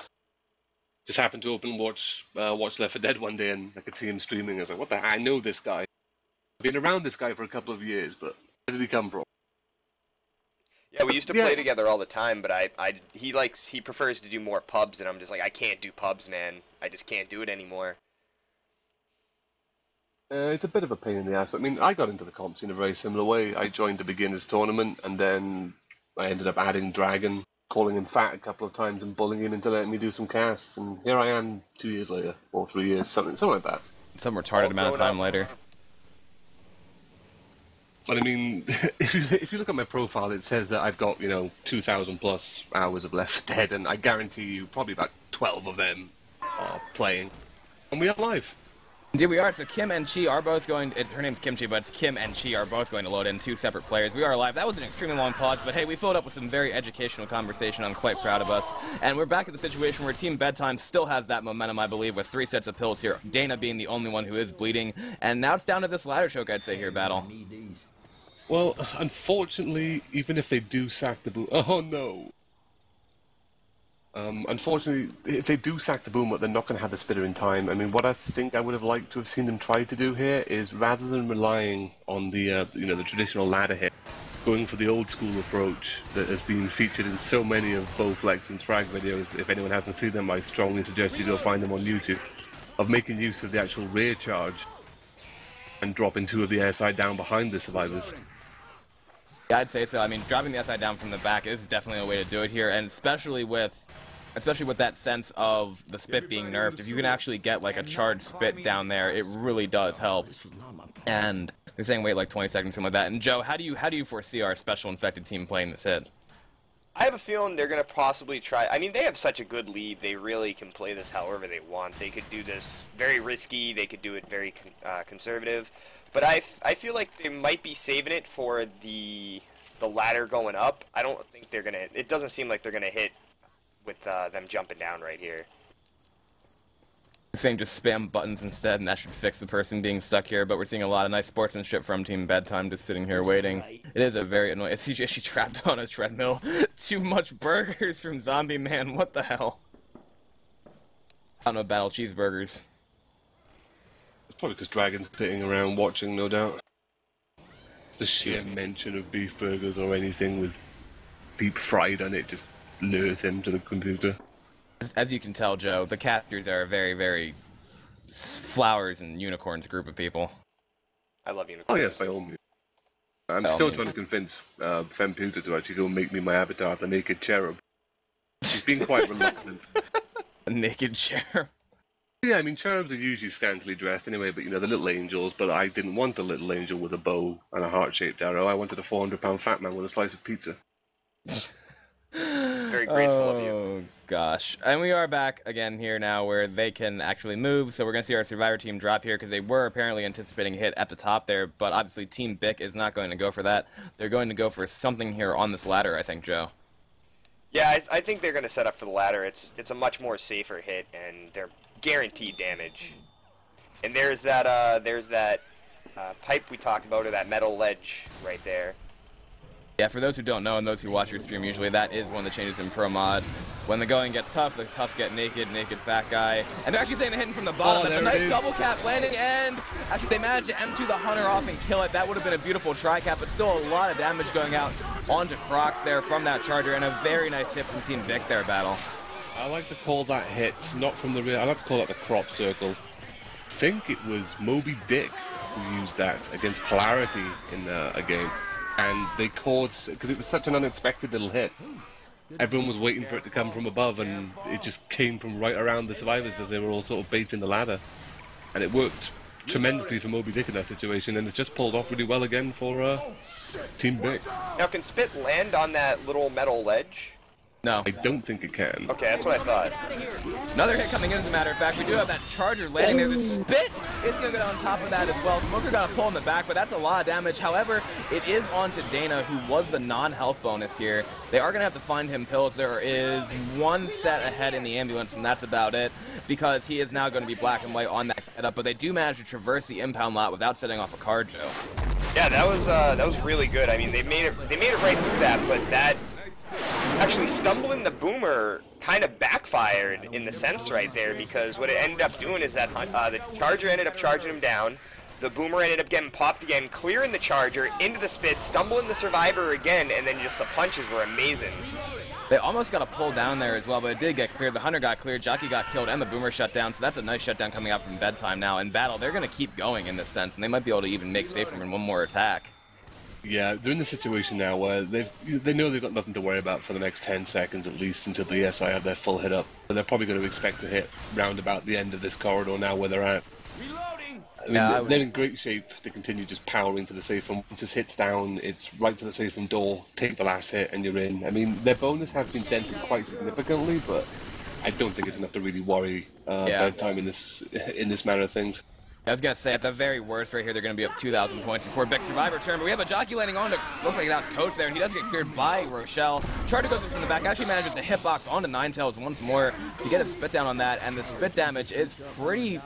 Just happened to open and watch Left 4 Dead one day, and I could see him streaming. I was like, what the heck? I know this guy. I've been around this guy for a couple of years, but where did he come from? Yeah, we used to play together all the time, but he prefers to do more pubs, and I'm just like, I can't do pubs, man. I just can't do it anymore. It's a bit of a pain in the ass, but I mean, I got into the comps in a very similar way. I joined the beginners tournament, and then I ended up adding Dragon, calling him fat a couple of times and bullying him into letting me do some casts, and here I am 2 years later, or 3 years, something like that. Some retarded amount of time later. But I mean, if you look at my profile, it says that I've got, 2,000 plus hours of Left 4 Dead, and I guarantee you probably about 12 of them are playing. And we are live. Indeed we are. So Kim and Chi are both going, her name's Kimchi, but it's Kim and Chi are both going to load in 2 separate players. We are live. That was an extremely long pause, but hey, we filled up with some very educational conversation. I'm quite proud of us. And we're back at the situation where Team Bedtime still has that momentum, I believe, with 3 sets of pills here. Dana being the only one who is bleeding. And now it's down to this ladder choke, I'd say, here, Battle. Well, unfortunately, even if they do sack the boom... Oh, no. Unfortunately, if they do sack the boomer, they're not going to have the spitter in time. I mean, what I think I would have liked to have seen them try to do here is, rather than relying on the the traditional ladder hit, going for the old school approach that has been featured in so many of Bowflex and Frag videos. If anyone hasn't seen them, I strongly suggest you go find them on YouTube. Of making use of the actual rear charge and dropping 2 of the air side down behind the survivors. Yeah, I'd say so. I mean, dropping the SI down from the back is definitely a way to do it here, and especially with that sense of the spit being nerfed. If you can actually get like a charged spit down there, it really does help. And they're saying wait like 20 seconds, something like that. And Joe, how do you foresee our special infected team playing this hit? I have a feeling they're going to possibly try. I mean, they have such a good lead. They really can play this however they want. They could do this very risky. They could do it very conservative. But I feel like they might be saving it for the ladder going up. I don't think they're going to... It doesn't seem like they're going to hit with them jumping down right here. Saying just spam buttons instead, and that should fix the person being stuck here, but we're seeing a lot of nice sportsmanship from Team Bedtime just sitting here waiting. It is a very annoying... Is she trapped on a treadmill? Too much burgers from Zombie Man, what the hell? I don't know, battle cheeseburgers. It's probably because Dragon's sitting around watching, no doubt. The sheer mention of beef burgers or anything with deep fried on it just lures him to the computer. As you can tell, Joe, the casters are a very, very flowers and unicorns group of people. I love unicorns. Oh yes, by all means. I'm still trying to convince Femputer to actually go make me my avatar, the naked cherub. She's been quite reluctant. A naked cherub? Yeah, I mean, cherubs are usually scantily dressed anyway, but the little angels, but I didn't want a little angel with a bow and a heart-shaped arrow. I wanted a 400-pound fat man with a slice of pizza. Very graceful of you. Oh, gosh. And we are back again here now where they can actually move, so we're going to see our Survivor team drop here because they were apparently anticipating a hit at the top there, but obviously Team BiC is not going to go for that. They're going to go for something here on this ladder, I think, Joe. Yeah, I think they're going to set up for the ladder. It's a much more safer hit, and they're guaranteed damage. And there's that pipe we talked about, or that metal ledge right there. Yeah, for those who don't know and those who watch your stream usually, that is one of the changes in Pro Mod. When the going gets tough, the tough get naked fat guy. And they're actually saying they're hitting from the bottom. That's a nice double cap landing, and actually they managed to M2 the Hunter off and kill it. That would have been a beautiful tri-cap, but still a lot of damage going out onto Crocs there from that charger, and a very nice hit from Team BiC there, Battle. I like to call that hit, not from the rear, I like to call that the crop circle. I think it was Moby Dick who used that against Polarity in a game. And they caused, because it was such an unexpected little hit, everyone was waiting for it to come from above, and it just came from right around the survivors as they were all sort of baiting the ladder. And it worked tremendously for Moby Dick in that situation, and it's just pulled off really well again for Team BiC. Now, can Spit land on that little metal ledge? No. I don't think it can. Okay, that's what I thought. Another hit coming in, as a matter of fact. We do have that charger landing there. The Spit is going to get on top of that as well. Smoker got a pull in the back, but that's a lot of damage. However, it is onto Dana, who was the non-health bonus here. They are going to have to find him pills. There is one set ahead in the ambulance, and that's about it, because he is now going to be black and white on that setup. But they do manage to traverse the impound lot without setting off a card, Joe. Yeah, that was really good. I mean, they made it right through that, but that... Actually, stumbling the boomer kind of backfired in the sense right there, because what it ended up doing is that the charger ended up charging him down, the boomer ended up getting popped again, clearing the charger into the spit, stumbling the survivor again, and then just the punches were amazing. They almost got a pull down there as well, but it did get cleared. The Hunter got cleared, Jockey got killed, and the Boomer shut down, so that's a nice shutdown coming out from Bedtime now. In battle, they're going to keep going in this sense, and they might be able to even make safe from one more attack. Yeah, they're in the situation now where they know they've got nothing to worry about for the next 10 seconds at least until the SI have their full hit up. So they're probably going to expect to hit round about the end of this corridor now where they're at. I mean, they're in great shape to continue just powering to the safe room. Once this hits down, it's right to the safe room door, take the last hit, and you're in. I mean, their bonus has been dented quite significantly, but I don't think it's enough to really worry Bedtime in this manner of things. I was going to say, at the very worst right here, they're going to be up 2,000 points before BiC Survivor turn, but we have a Jockey landing on to, looks like that's Coach there, and he does get cleared by Rochelle. Charter goes in from the back, actually manages to hitbox onto Ninetales once more to get a spit down on that, and the spit damage is pretty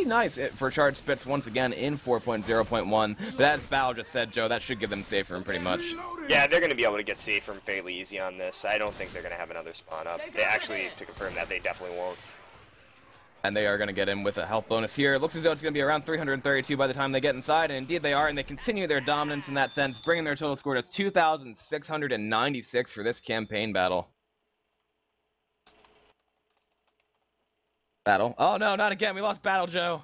nice for charged spits once again in 4.0.1, but as Battle just said, Joe, that should give them safe room pretty much. Yeah, they're going to be able to get safe room fairly easy on this. I don't think they're going to have another spawn up. They actually, to confirm that, they definitely won't. And they are going to get in with a health bonus here. It looks as though it's going to be around 332 by the time they get inside, and indeed they are, and they continue their dominance in that sense, bringing their total score to 2,696 for this campaign battle. Battle. Oh no, not again. We lost Battle, Joe.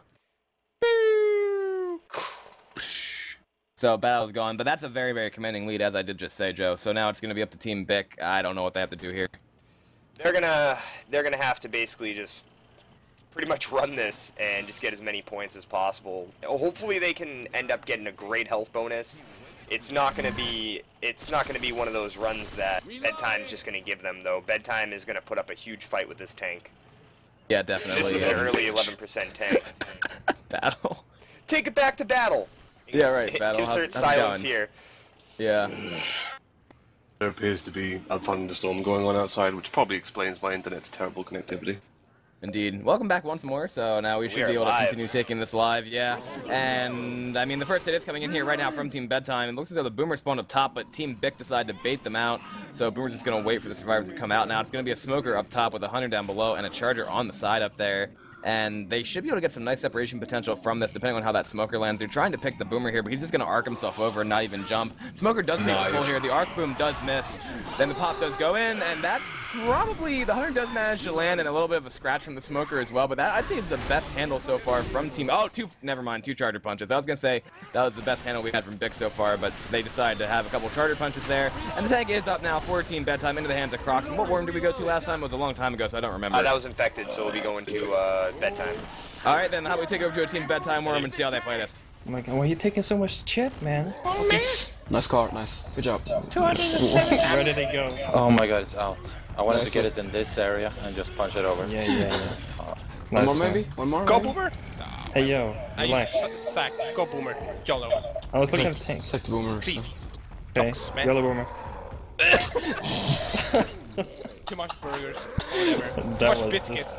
So Battle's gone, but that's a very, very commanding lead, as I did just say, Joe. So now it's going to be up to Team BiC. I don't know what they have to do here. They're gonna have to basically just pretty much run this and just get as many points as possible. Hopefully they can end up getting a great health bonus. It's not going to be one of those runs that Bedtime's just going to give them, though. Bedtime is going to put up a huge fight with this tank. Yeah, definitely. This is an early 11% tank. Battle. Take it back to Battle. Yeah, right, Battle. Insert silence here. Yeah. There appears to be a thunderstorm going on outside, which probably explains my internet's terrible connectivity. Indeed. Welcome back once more, so now we should be able to continue taking this live, yeah. And, I mean, the first hit is coming in here right now from Team Bedtime. It looks as though the Boomer spawned up top, but Team BiC decided to bait them out, so Boomer's just going to wait for the survivors to come out now. It's going to be a Smoker up top with a Hunter down below and a Charger on the side up there. And they should be able to get some nice separation potential from this, depending on how that Smoker lands. They're trying to pick the Boomer here, but he's just going to arc himself over and not even jump. Smoker does take the pull here. The arc boom does miss. Then the pop does go in, and that's probably... The Hunter does manage to land, and a little bit of a scratch from the Smoker as well, but that, I'd say, is the best handle so far from Team... Oh, never mind, two Charger punches. I was going to say that was the best handle we had from BiC so far, but they decided to have a couple Charger punches there. And the tank is up now for Team Bedtime into the hands of Crocs. And what worm did we go to last time? It was a long time ago, so I don't remember. That was Infected, so we'll be going to Bedtime. All right, then how about we take over to a Team Bedtime Worm and see how they play this? Oh my god, why are you taking so much shit, man? Oh, okay. Nice car, nice. Good job. Where did they go? Oh my god, it's out. I wanted to get it in this area and just punch it over. Yeah. One more maybe? One more? Go Boomer! Hey yo, relax. Sack, go Boomer. YOLO. I was looking at the tank. Sack the Boomer. Please. Okay, yellow Boomer. Too much burgers. Whatever. That Too much was biscuits.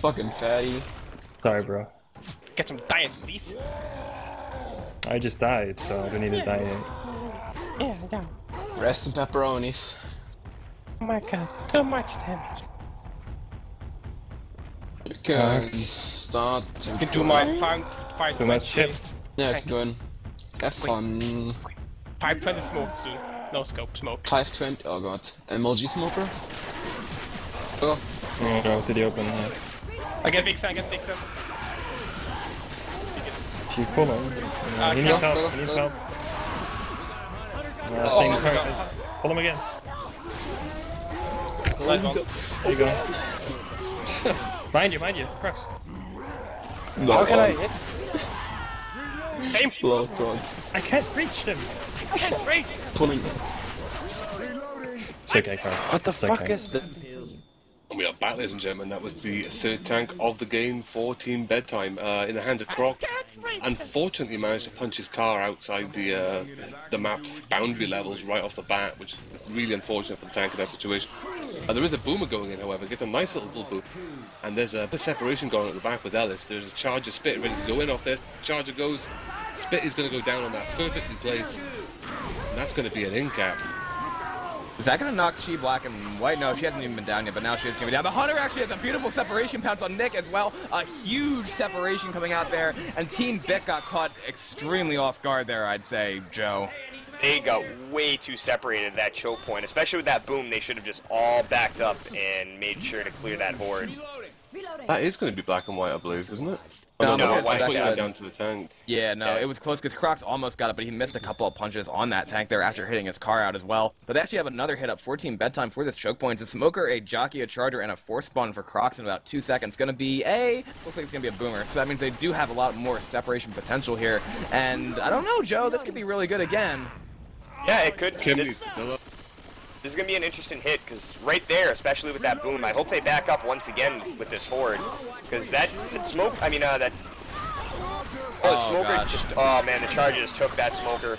Fucking fatty. Sorry, bro. Get some diet, please. I just died, so I don't need to die yet. Yeah. Rest in pepperonis. Oh my god, too much damage. You can start to You can do my 5 Too much shit. Yeah, keep going. Have fun. 520 smoke soon. No scope, smoke. 520, oh god. MLG smoker? Oh. Go to the open. I get big sun. If you pull him, he needs help. He needs help. Same card. Pull him again. There you go. Mind you, Crux. How can I hit? Same. Oh god. I can't reach them. I can't reach. Pulling. It's okay, Crux. What the fuck is this? And we are back, ladies and gentlemen. That was the third tank of the game for Team Bedtime in the hands of Croc. Unfortunately, managed to punch his car outside the map boundary levels right off the bat, which is really unfortunate for the tank in that situation. There is a Boomer going in, however. Gets a nice little boot, and there's a separation going at the back with Ellis. There's a Charger Spit ready to go in off there. Charger goes. Spit is going to go down on that, perfectly placed, and that's going to be an in cap. Is that going to knock Chi black and white? No, she hasn't even been down yet, but now she is going to be down. The Hunter actually has a beautiful separation pounce on Nick as well. A huge separation coming out there, and Team BiC got caught extremely off guard there, I'd say, Joe. They got way too separated at that choke point, especially with that boom. They should have just all backed up and made sure to clear that horde. That is going to be black and white, I believe, isn't it? No, no, I thought you white. went down to the tank. Yeah, no, it was close because Crocs almost got it, but he missed a couple of punches on that tank there after hitting his car out as well. But they actually have another hit up for Team Bedtime for this choke point. It's a Smoker, a Jockey, a Charger, and a Force Spawn for Crocs in about 2 seconds. Gonna be looks like it's gonna be a Boomer. So that means they do have a lot more separation potential here. And I don't know, Joe, this could be really good again. Yeah, it could. This is going to be an interesting hit, because right there, especially with that boom, I hope they back up once again with this horde. Because that smoke, I mean, that... Oh, the smoker gosh. just... Oh, man, the Charger just took that smoker.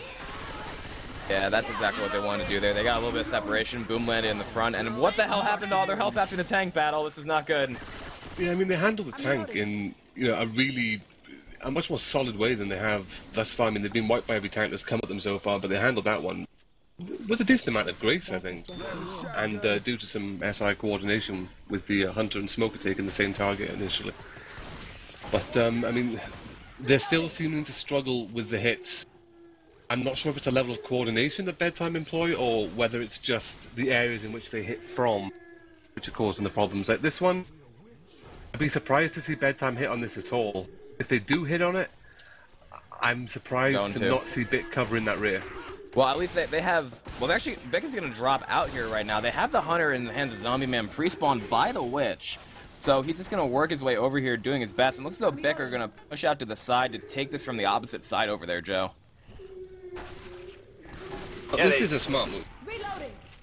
Yeah, that's exactly what they wanted to do there. They got a little bit of separation, boom landed in the front, and what the hell happened to all their health after the tank battle? This is not good. Yeah, I mean, they handled the tank in, a much more solid way than they have thus far. I mean, they've been wiped by every tank that's come at them so far, but they handled that one with a decent amount of grace, I think. And due to some SI coordination with the Hunter and Smoker taking the same target initially. But, I mean, they're still seeming to struggle with the hits. I'm not sure if it's a level of coordination that Bedtime employ, or whether it's just the areas in which they hit from which are causing the problems. Like this one, I'd be surprised to see Bedtime hit on this at all. If they do hit on it, I'm surprised to not see BiC covering that rear. Well, at least they have... Well, actually, BiC is going to drop out here right now. They have the Hunter in the hands of Zombie Man pre-spawned by the Witch. So he's just going to work his way over here doing his best. And looks as though BiC are going to push out to the side to take this from the opposite side over there, Joe. Yeah, this is a smart move.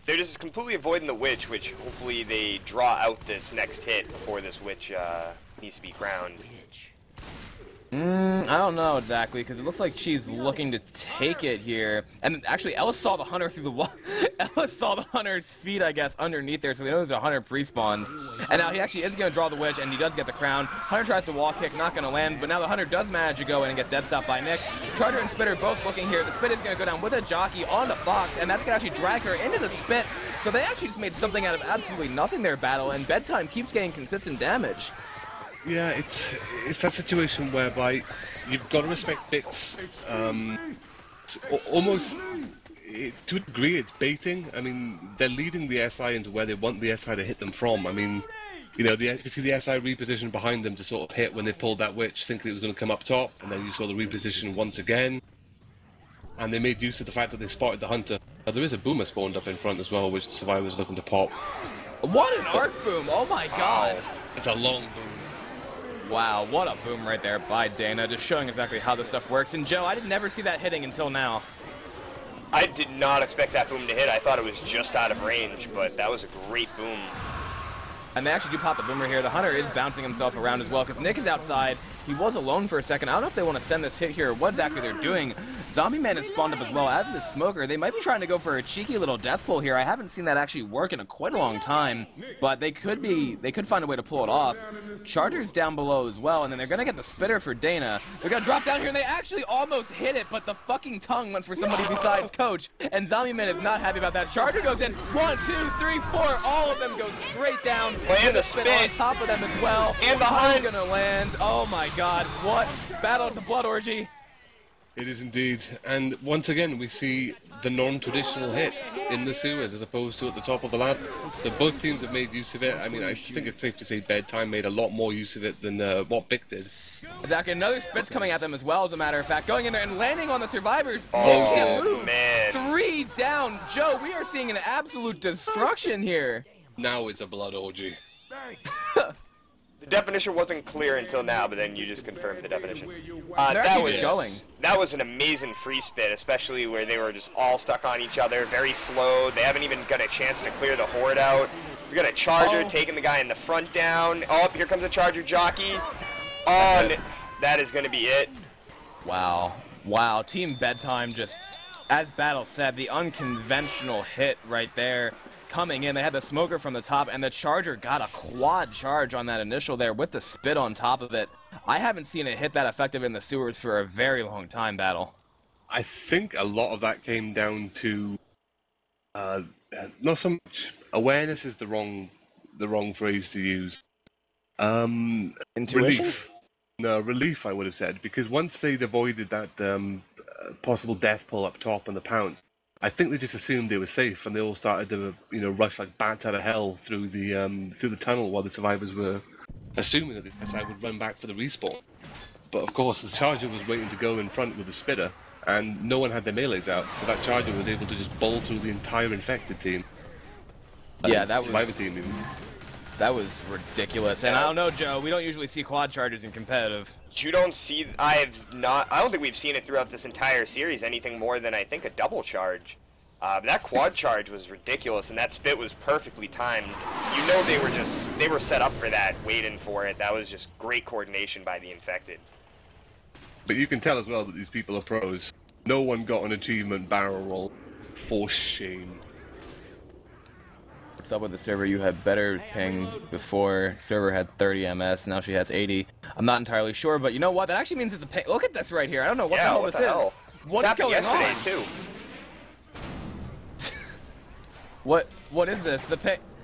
They're just completely avoiding the Witch, which hopefully they draw out this next hit before this Witch needs to be crowned. I don't know exactly, because it looks like she's looking to take it here. And actually, Ellis saw the Hunter through the wall. Ellis saw the Hunter's feet, I guess, underneath there, so they know there's a Hunter pre-spawned. And now he actually is going to draw the Witch, and he does get the crown. Hunter tries to wall kick, not going to land, but now the Hunter does manage to go in and get dead stopped by Nick. Charger and Spitter both looking here. The Spit is going to go down with a Jockey on the Fox, and that's going to actually drag her into the Spit. So they actually just made something out of absolutely nothing there, battle, and Bedtime keeps getting consistent damage. Yeah, it's that situation whereby you've got to respect BiC's. Almost, to a degree, it's baiting. I mean, they're leading the SI into where they want the SI to hit them from. I mean, you see the SI reposition behind them to sort of hit when they pulled that Witch, thinking it was going to come up top, and then you saw the reposition once again. And they made use of the fact that they spotted the Hunter. Now, there is a Boomer spawned up in front as well, which the Survivor's looking to pop. What an arc boom! Oh my god! It's a long boom. Wow, what a boom right there by Dana, just showing exactly how this stuff works. And Joe, I did never see that hitting until now. I did not expect that boom to hit. I thought it was just out of range, but that was a great boom. And they actually do pop the Boomer here. The Hunter is bouncing himself around as well, because Nick is outside. He was alone for a second. I don't know if they want to send this hit here or what exactly they're doing. Zombie Man is spawned up as well as the Smoker. They might be trying to go for a cheeky little death pull here. I haven't seen that actually work in quite a long time, but they could find a way to pull it off. Charger's down below as well, and then they're going to get the Spitter for Dana. They're going to drop down here, and they actually almost hit it, but the fucking tongue went for somebody besides Coach, and Zombie Man is not happy about that. Charger goes in. 1, 2, 3, 4. All of them go straight down. And the spin on top of them as well. And the Hunt gonna land. Oh my god, what battle? It's a blood orgy. It is indeed. And once again, we see the non-traditional hit in the sewers as opposed to at the top of the ladder. So both teams have made use of it. I mean, I think it's safe to say Bedtime made a lot more use of it than what BiC did. Exactly. Another Spit's coming at them as well, as a matter of fact. Going in there and landing on the Survivors. Oh, they can't move. Man. 3 down. Joe, we are seeing an absolute destruction here. Now it's a blood orgy. The definition wasn't clear until now, but then you just confirmed the definition. That was an amazing free spit, especially where they were just all stuck on each other, very slow. They haven't even got a chance to clear the horde out. We got a Charger taking the guy in the front down. Oh, here comes a Charger Jockey. Oh, that is going to be it. Wow. Wow. Team Bedtime just, as Battle said, the unconventional hit right there. Coming in, they had the Smoker from the top, and the Charger got a quad charge on that initial there with the Spit on top of it. I haven't seen it hit that effective in the sewers for a very long time, Battle. I think a lot of that came down to not so much awareness is the wrong phrase to use. Intuition? Relief. No, relief, I would have said, because once they'd avoided that possible death pull up top and the pound, I think they just assumed they were safe, and they all started to, rush like bats out of hell through the tunnel while the survivors were assuming that the SI would run back for the respawn. But of course, the charger was waiting to go in front with the spitter, and no one had their melees out, so that charger was able to just bowl through the entire infected team. Yeah, that survivor was team. that was ridiculous. And I don't know, Joe. We don't usually see quad chargers in competitive. You don't see. I don't think we've seen it throughout this entire series. Anything more than I think a double charge. But that quad charge was ridiculous, and that spit was perfectly timed. You know they were set up for that, waiting for it. That was just great coordination by the infected. But you can tell as well that these people are pros. No one got an achievement barrel roll. For shame. What's up with the server? You had better ping before. Server had 30 ms. Now she has 80. I'm not entirely sure, but you know what? That actually means that the ping. Look at this right here. I don't know what the hell this is. What's going yesterday on? Too. What is this?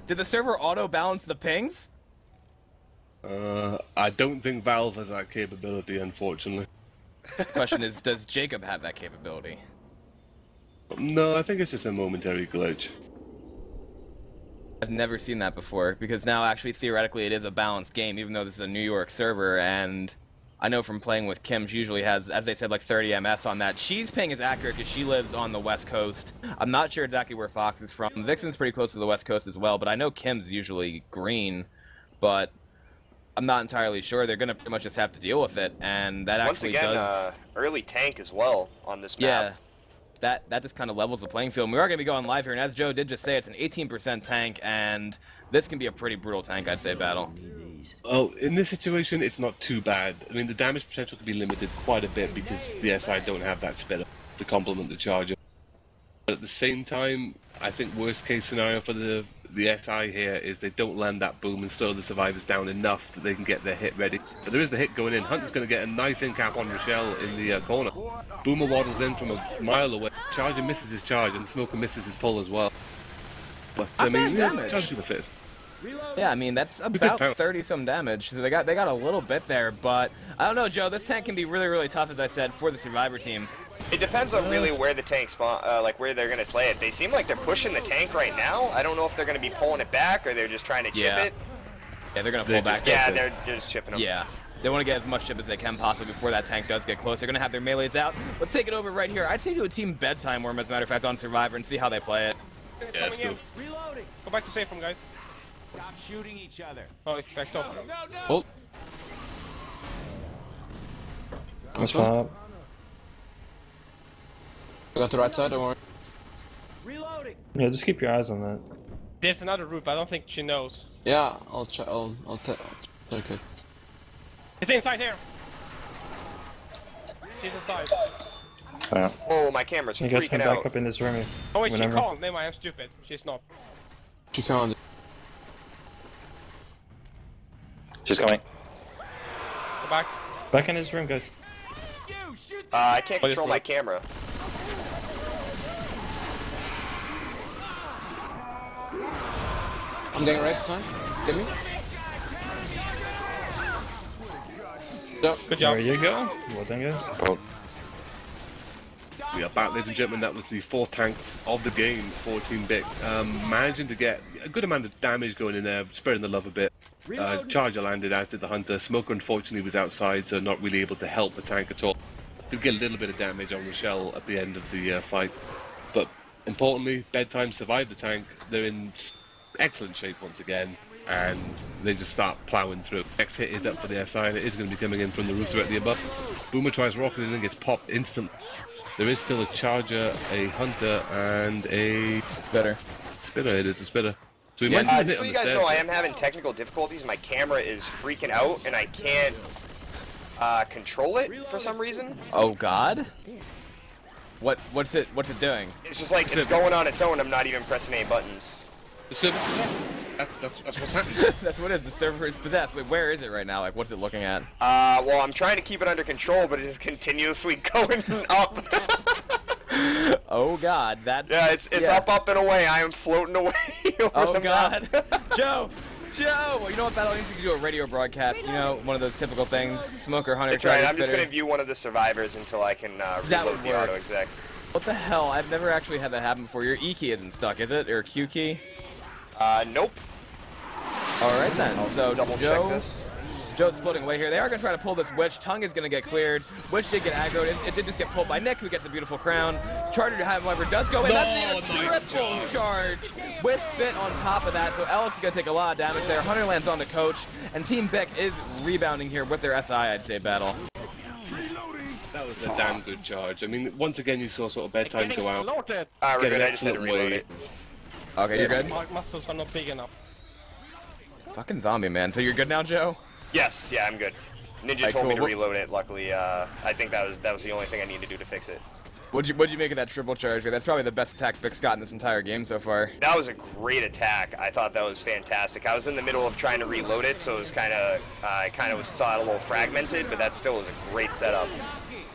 Did the server auto balance the pings? I don't think Valve has that capability, unfortunately. Question is, does Jacob have that capability? No, I think it's just a momentary glitch. I've never seen that before, because now actually theoretically it is a balanced game, even though this is a New York server, and I know from playing with Kim, she usually has, as they said, like 30 ms on that. She's ping is accurate because she lives on the West Coast. I'm not sure exactly where Fox is from. Vixen's pretty close to the West Coast as well, but I know Kim's usually green, but I'm not entirely sure. They're going to pretty much just have to deal with it, and that actually does... Once again, early tank as well on this Yeah, map. that just kind of levels the playing field. And we are going to be going live here, and as Joe did just say, it's an 18% tank, and this can be a pretty brutal tank, I'd say, battle. Oh, in this situation, it's not too bad. I mean, the damage potential can be limited quite a bit because the SI don't have that spitter to complement the charger. But at the same time, I think worst case scenario for the SI here is they don't land that boom and slow the survivors down enough that they can get their hit ready. But there is the hit going in. Hunter's going to get a nice in cap on Rochelle in the corner. Boomer waddles in from a mile away. Charger misses his charge and Smoker misses his pull as well. But I mean, charge to the fist. Yeah, I mean, that's about 30-some damage, so they got a little bit there, but I don't know, Joe, this tank can be really, really tough, as I said, for the Survivor team. It depends on really where the tank spawn, like where they're going to play it. They seem like they're pushing the tank right now. I don't know if they're going to be pulling it back or they're just trying to chip it. Yeah, they're going to pull back. Yeah, they're just chipping them. Yeah. They want to get as much chip as they can possibly before that tank does get close. They're going to have their melees out. Let's take it over right here. I'd say do a team Bedtime worm, as a matter of fact, on Survivor and see how they play it. Yeah, let's go. Reloading. Go back to safe room, guys. Stop shooting each other. Oh, it's back up. Oh. That's fine. I got the right side, don't worry. Reloading. Yeah, just keep your eyes on that. There's another route, but I don't think she knows. Yeah, I'll check it. It's inside here. She's inside. Yeah. Oh, my camera's You guys freaking can out. back up in this room. Oh wait, whenever. she can't. Never mind, I'm stupid. She's not. She can't. She's coming. Go back. Back in this room, guys. I can't control my camera. I'm getting right, son. Get me. Good job. There you go. Well done, guys. Oh. We are back, ladies and gentlemen. That was the fourth tank of the game for Team BiC. Managing to get a good amount of damage going in there, spreading the love a bit. Charger landed, as did the Hunter. Smoker, unfortunately, was outside, so not really able to help the tank at all. Did get a little bit of damage on Rochelle at the end of the fight. But importantly, Bedtime survived the tank. They're in excellent shape once again, and they just start ploughing through. Next hit is up for the SI, and it is going to be coming in from the roof directly above. Boomer tries rocketing and gets popped instantly. There is still a Charger, a Hunter, and a Spitter. Spitter. It is a Spitter. So we might Just so you guys know, I am having technical difficulties. My camera is freaking out, and I can't control it for some reason. Oh God! What's it doing? It's just like it's going on its own. I'm not even pressing any buttons. That's what's happening. That's what it is. The server is possessed. Wait, where is it right now? Like, what's it looking at? Well, I'm trying to keep it under control, but it is continuously going up. Oh God, that's it's up and away. I am floating away over the God, map. Joe. Well, you know what, Battle? I need to do a radio broadcast. You know, one of those typical things. Smoker, Hunter. It's right. I'm just gonna view one of the survivors until I can reload the auto exec. What the hell? I've never actually had that happen before. Your E key isn't stuck, is it? Or Q key? Nope. Alright then, so double Joe, check this. Joe's floating away here. They are going to try to pull this Witch. Tongue is going to get cleared. Witch did get aggroed. It did just get pulled by Nick, who gets a beautiful crown. Charger, however, does go in. That's a triple charge with Spit on top of that. So Ellis is going to take a lot of damage there. Hunter lands on the coach. And Team BiC is rebounding here with their SI, I'd say, battle. That was a damn good charge. I mean, once again, you saw sort of Bedtime go out. We're good. I just had to reload it. Okay, you're good? My muscles are not big enough. Fucking zombie, man. So you're good now, Joe? Yes, yeah, I'm good. Ninja told me to reload it. Luckily, I think that was the only thing I needed to do to fix it. What'd you make of that triple charge? That's probably the best attack BiC's got in this entire game so far. That was a great attack. I thought that was fantastic. I was in the middle of trying to reload it, so it was I kind of saw it a little fragmented, but that still was a great setup.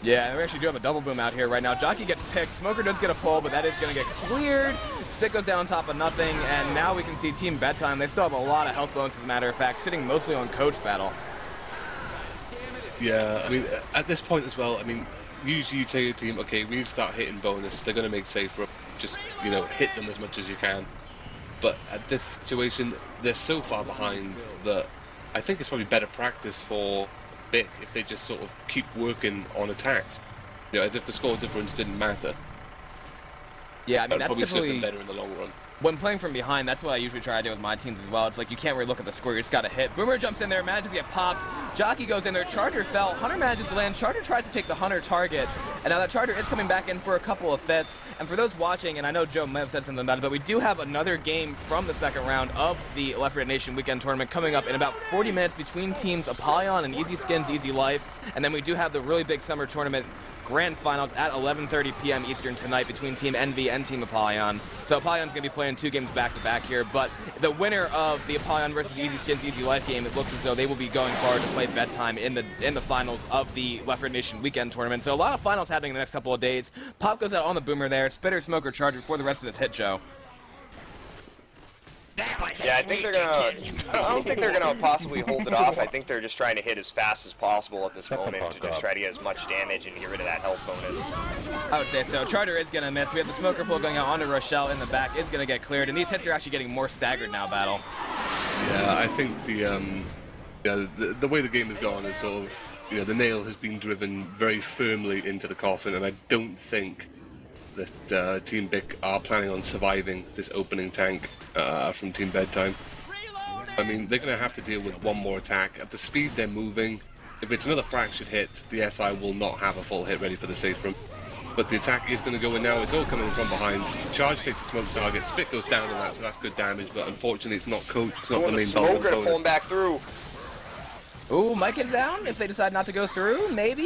Yeah, and we actually do have a double boom out here right now. Jockey gets picked. Smoker does get a pull, but that is going to get cleared. Spit goes down on top of nothing, and now we can see Team Bedtime. They still have a lot of health bonuses, as a matter of fact, sitting mostly on coach battle. Yeah, I mean, at this point as well, I mean, usually you tell your team, okay, we need to start hitting bonus. They're going to make safe room. Just, you know, hit them as much as you can. But at this situation, they're so far behind that I think it's probably better practice for BiC if they just sort of keep working on attacks. You know, as if the score difference didn't matter. Yeah, I mean, that's probably typically better in the long run. When playing from behind, that's what I usually try to do with my teams as well. It's like you can't really look at the score, you just gotta hit. Boomer jumps in there, manages to get popped. Jockey goes in there, Charger fell, Hunter manages to land, Charger tries to take the Hunter target, and now that Charger is coming back in for a couple of fists. And for those watching, and I know Joe might have said something about it, but we do have another game from the second round of the L4D2 Nation Weekend Tournament coming up in about 40 minutes between teams Apollyon and Easy Skins, Easy Life. And then we do have the really big summer tournament Grand Finals at 11:30 p.m. Eastern tonight between Team Envy and Team Apollyon. So Apollion's going to be playing 2 games back-to-back here, but the winner of the Apollyon versus Easy Skins Easy Life game, it looks as though they will be going forward to play Bedtime in the finals of the L4D2 Nation Weekend Tournament. So a lot of finals happening in the next couple of days. Pop goes out on the Boomer there, Spitter, Smoker, Charger for the rest of this hit, Joe. Yeah, I think they're gonna. I don't think they're gonna possibly hold it off. I think they're just trying to hit as fast as possible at this moment to just try to get as much damage and get rid of that health bonus. I would say so. Charger is gonna miss. We have the Smoker pull going out onto Rochelle in the back. Is gonna get cleared, and these hits are actually getting more staggered now. Battle. Yeah, I think the way the game has gone is sort of, you know, the nail has been driven very firmly into the coffin, and I don't think that Team BiC are planning on surviving this opening tank from Team Bedtime. I mean, they're going to have to deal with one more attack. At the speed they're moving, if it's another fractured hit, the SI will not have a full hit ready for the safe room. But the attack is going to go in now. It's all coming from behind. Charge takes a smoke target. Spit goes down on that, so that's good damage. But unfortunately, it's not coach. It's not the main bulk Smoker pulling back through. Ooh, might get down if they decide not to go through. Maybe.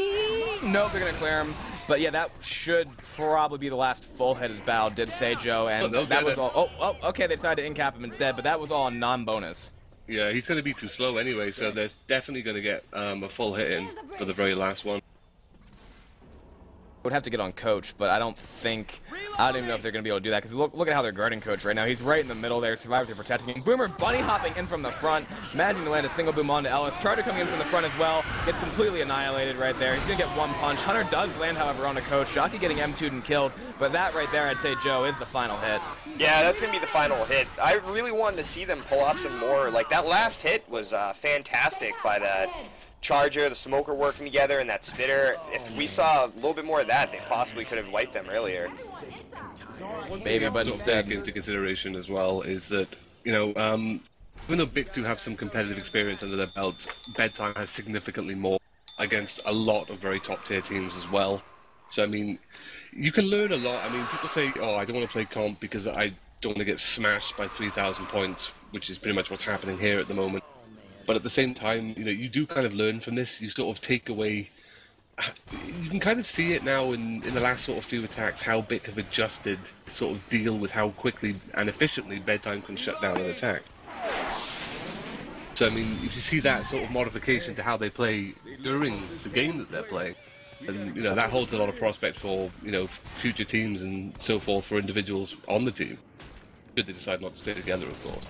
Nope, they're going to clear him. But yeah, that should probably be the last full hit, as Battle did say, Joe. And that was all. Oh, okay, they decided to incap him instead, but that was all non-bonus. Yeah, he's going to be too slow anyway, so they're definitely going to get a full hit in for the very last one. Would have to get on coach, but I don't even know if they're going to be able to do that, because look at how they're guarding coach right now. He's right in the middle there. Survivors are protecting him. Boomer bunny hopping in from the front, managing to land a single boom onto Ellis. Charger coming in from the front as well. Gets completely annihilated right there. He's going to get one punch. Hunter does land, however, on a coach. Jockey getting M2'd and killed, but that right there, I'd say, Joe, is the final hit. Yeah, that's going to be the final hit. I really wanted to see them pull off some more. Like, that last hit was fantastic by that Charger, the Smoker working together, and that Spitter. If we saw a little bit more of that, they possibly could have wiped them earlier. Maybe, but instead, take into consideration as well is that, you know, even though BiC do have some competitive experience under their belt, Bedtime has significantly more against a lot of very top-tier teams as well. So, I mean, you can learn a lot. I mean, people say, oh, I don't want to play comp because I don't want to get smashed by 3,000 points, which is pretty much what's happening here at the moment. But at the same time, you know, you do kind of learn from this. You sort of take away. You can kind of see it now in the last sort of few attacks how BiC have adjusted to sort of deal with how quickly and efficiently Bedtime can shut down an attack. So I mean, if you see that sort of modification to how they play during the game that they're playing, and you know that holds a lot of prospect for, you know, future teams and so forth for individuals on the team, should they decide not to stay together, of course.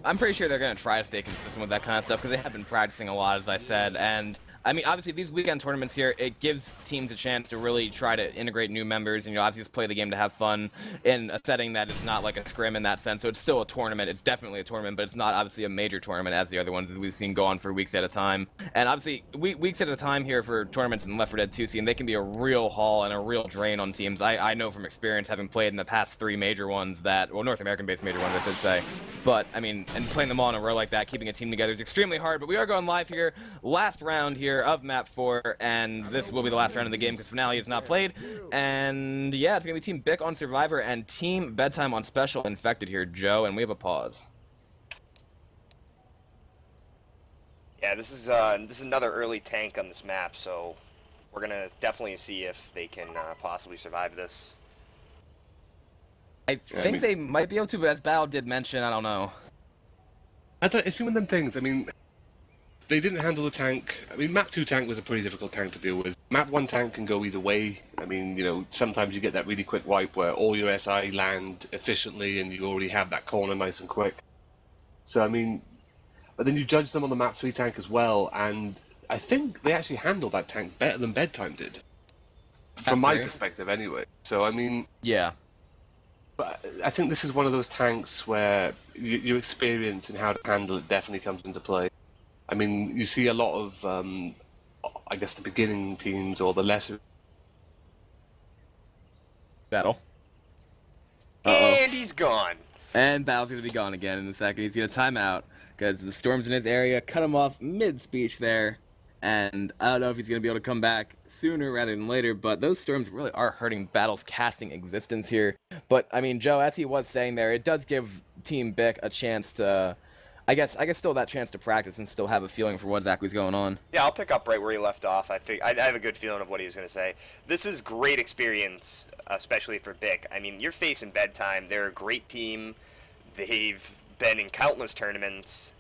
I'm pretty sure they're going to try to stay consistent with that kind of stuff because they have been practicing a lot, as I said. And, I mean, obviously, these weekend tournaments here, it gives teams a chance to really try to integrate new members and, you know, obviously just play the game to have fun in a setting that is not like a scrim in that sense. So it's still a tournament. It's definitely a tournament, but it's not obviously a major tournament as the other ones as we've seen go on for weeks at a time. And obviously, weeks at a time here for tournaments in Left 4 Dead 2 scene, they can be a real haul and a real drain on teams. I know from experience, having played in the past 3 major ones that, well, North American-based major ones, I should say. But, I mean, and playing them all in a row like that, keeping a team together is extremely hard. But we are going live here, last round here of Map 4. And this will be the last round of the game because Finale is not played. And yeah, it's going to be Team BiC on Survivor and Team Bedtime on Special Infected here, Joe. And we have a pause. Yeah, this is another early tank on this map, so we're going to definitely see if they can possibly survive this. I think they might be able to, but as Battle did mention, I don't know. I thought it's been one of them things. I mean, they didn't handle the tank. I mean, Map 2 tank was a pretty difficult tank to deal with. Map 1 tank can go either way. I mean, you know, sometimes you get that really quick wipe where all your SI land efficiently and you already have that corner nice and quick. So, I mean, but then you judge them on the Map 3 tank as well, and I think they actually handled that tank better than Bedtime did. From my perspective, anyway. So, I mean... Yeah. But I think this is one of those tanks where your experience in how to handle it definitely comes into play. I mean, you see a lot of, I guess, the beginning teams or the lesser... Battle. And he's gone. And Battle's going to be gone again in a second. He's going to time out because the storm's in his area. Cut him off mid-speech there. And I don't know if he's going to be able to come back sooner rather than later, but those storms really are hurting Battle's casting existence here. But, I mean, Joe, as he was saying there, it does give Team BiC a chance to... I guess still that chance to practice and still have a feeling for what exactly is going on. Yeah, I'll pick up right where he left off. I have a good feeling of what he was going to say. This is great experience, especially for BiC. I mean, you're facing Bedtime. They're a great team. They've been in countless tournaments.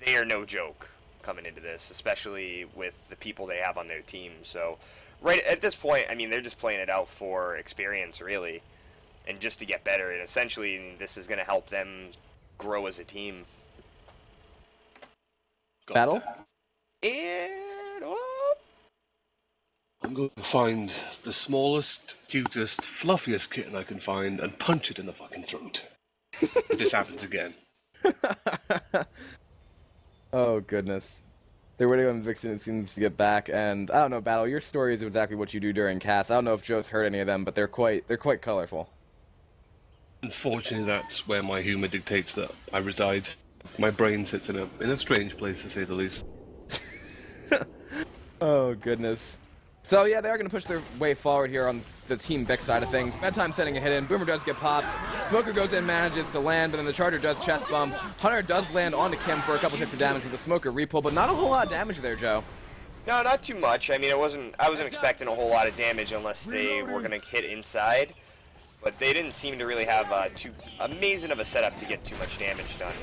They are no joke coming into this, especially with the people they have on their team. So right at this point, I mean, they're just playing it out for experience, really, and just to get better. And essentially, this is going to help them grow as a team. Battle? And I'm going to find the smallest, cutest, fluffiest kitten I can find and punch it in the fucking throat. If this happens again. Oh, goodness. They're waiting on Vixen, it seems, to get back, and I don't know, Battle, your story is exactly what you do during cast. I don't know if Joe's heard any of them, but they're quite colorful. Unfortunately, that's where my humor dictates that I reside. My brain sits in a strange place, to say the least. Oh, goodness. So, yeah, they are going to push their way forward here on the Team BiC side of things. Bedtime setting a hit in. Boomer does get popped. Smoker goes in, manages to land, but then the Charger does chest bump. Hunter does land onto Kim for a couple hits of damage with the Smoker repull, but not a whole lot of damage there, Joe. No, not too much. I mean, I wasn't expecting a whole lot of damage unless they were going to hit inside. But they didn't seem to really have too amazing of a setup to get too much damage done.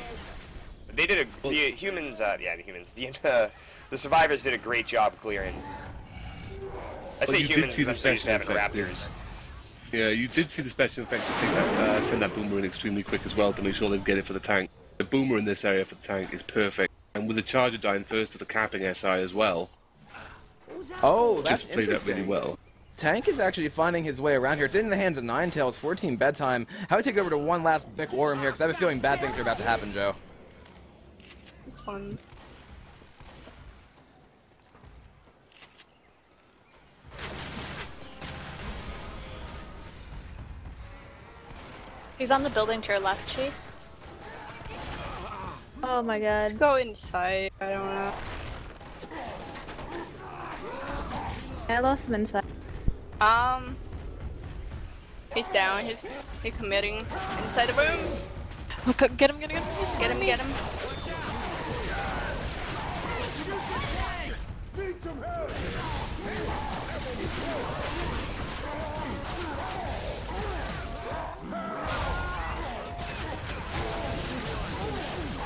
But they did the humans, the survivors did a great job clearing. I say humans because I'm so used to having raptors. Yeah, you did see the special effect to take that, send that boomer in extremely quick as well to make sure they get it for the tank. The boomer in this area for the tank is perfect, and with the Charger dying first to the capping SI as well. Oh, that's just played that really well. Tank is actually finding his way around here. It's in the hands of Ninetales, 14 Bedtime. How do we take it over to one last BiC War Room here? Because I have a feeling bad things are about to happen, Joe. This one. He's on the building to your left, Chief. Oh my god. Let's go inside. I don't know. I lost him inside. He's down. He's committing inside the room. Okay, get him. Get him.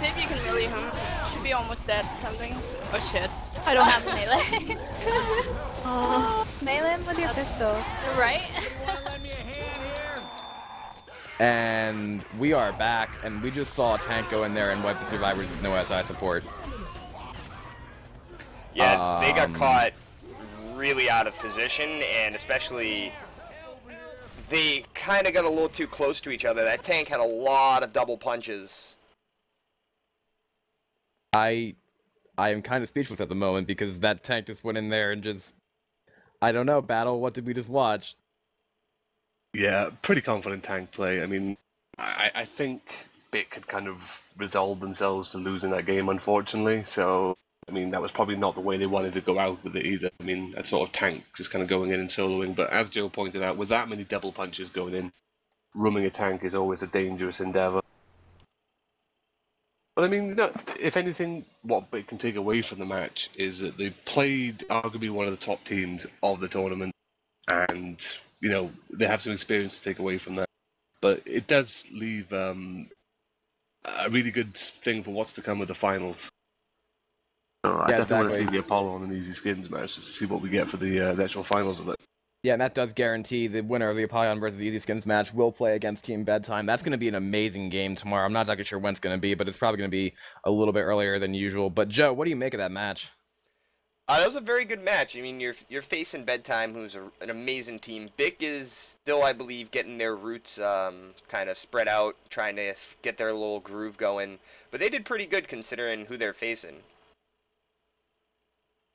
See if you can melee him. Should be almost dead or something. Oh shit. I don't have melee. Oh. Melee him with your pistol. Right? And we are back, and we just saw a tank go in there and wipe the survivors with no SI support. Yeah, they got caught really out of position, and especially they kind of got a little too close to each other. That tank had a lot of double punches. I am kind of speechless at the moment because that tank just went in there and just, I don't know, battle, what did we just watch? Yeah, pretty confident tank play. I mean, I think BiC had kind of resolved themselves to losing that game, unfortunately, so, I mean, that was probably not the way they wanted to go out with it either. I mean, that sort of tank just kind of going in and soloing, but as Joe pointed out, with that many double punches going in, rooming a tank is always a dangerous endeavor. But I mean, you know, if anything, what BiC can take away from the match is that they played arguably one of the top teams of the tournament, and, you know, they have some experience to take away from that. But it does leave a really good thing for what's to come with the finals. So I definitely want to see the Apollo on an Easy Skins match just to see what we get for the actual finals of it. Yeah, and that does guarantee the winner of the Apollyon versus Easy Skins match will play against Team Bedtime. That's going to be an amazing game tomorrow. I'm not exactly sure when it's going to be, but it's probably going to be a little bit earlier than usual. But Joe, what do you make of that match? That was a very good match. I mean, you're facing Bedtime, who's an amazing team. BiC is still, I believe, getting their roots kind of spread out, trying to get their little groove going. But they did pretty good considering who they're facing.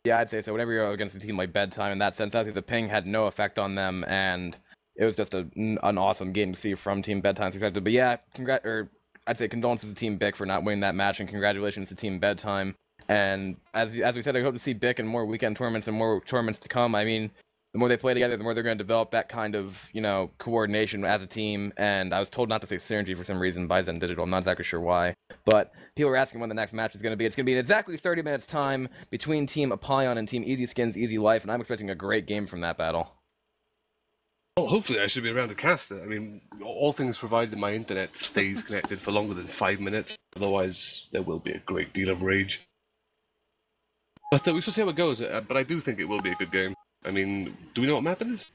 Yeah, I'd say so. Whenever you're against a team like Bedtime, in that sense, I think the ping had no effect on them, and it was just an awesome game to see from Team Bedtime's perspective. But yeah, I'd say condolences to Team BiC for not winning that match, and congratulations to Team Bedtime. And as we said, I hope to see BiC in more weekend tournaments and more tournaments to come. I mean, the more they play together, the more they're going to develop that kind of, you know, coordination as a team. And I was told not to say synergy for some reason by Zen Digital. I'm not exactly sure why. But people are asking when the next match is going to be. It's going to be in exactly 30 minutes time between Team Apollyon and Team Easy Skins, Easy Life. And I'm expecting a great game from that battle. Well, hopefully I should be around to cast it. I mean, all things provided my internet stays connected for longer than 5 minutes. Otherwise, there will be a great deal of rage. But we shall see how it goes. But I do think it will be a good game. I mean, do we know what map it is?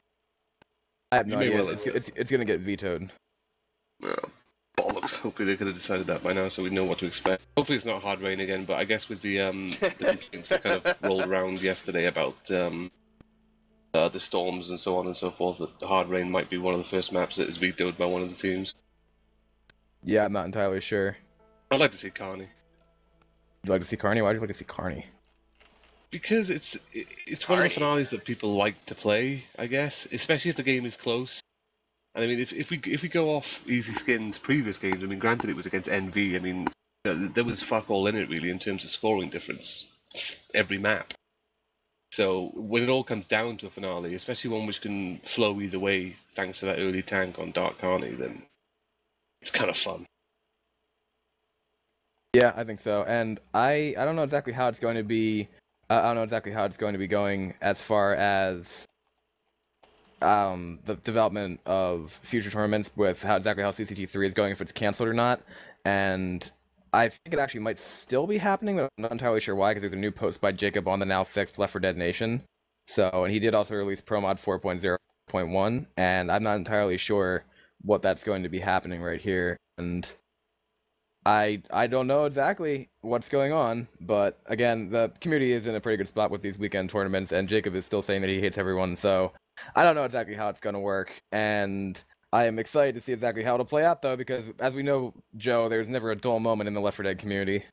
I have no idea. It's going to get vetoed. Bollocks. Hopefully they could have decided that by now so we know what to expect. Hopefully it's not hard rain again, but I guess with the things that kind of rolled around yesterday about the storms and so on and so forth, that the hard rain might be one of the first maps that is vetoed by one of the teams. Yeah, I'm not entirely sure. I'd like to see Carney. You'd like to see Carney? Why'd you like to see Carney? Because it's one of the finales that people like to play, I guess, especially if the game is close. And I mean, if we go off Easy Skins' previous games, I mean, granted it was against NV. I mean, there was fuck all in it really in terms of scoring difference every map. So when it all comes down to a finale, especially one which can flow either way thanks to that early tank on Dark Carney, then it's kind of fun. Yeah, I think so. And I don't know exactly how it's going to be. I don't know exactly how it's going to be going as far as the development of future tournaments with exactly how CCT3 is going, if it's canceled or not. And I think it actually might still be happening, but I'm not entirely sure why, because there's a new post by Jacob on the now fixed L4D2 Nation. So, and he did also release ProMod 4.0.1, and I'm not entirely sure what that's going to be happening right here. And I don't know exactly what's going on, but again, the community is in a pretty good spot with these weekend tournaments, and Jacob is still saying that he hates everyone, so I don't know exactly how it's going to work, and I am excited to see exactly how it'll play out, though, because as we know, Joe, there's never a dull moment in the L4D community.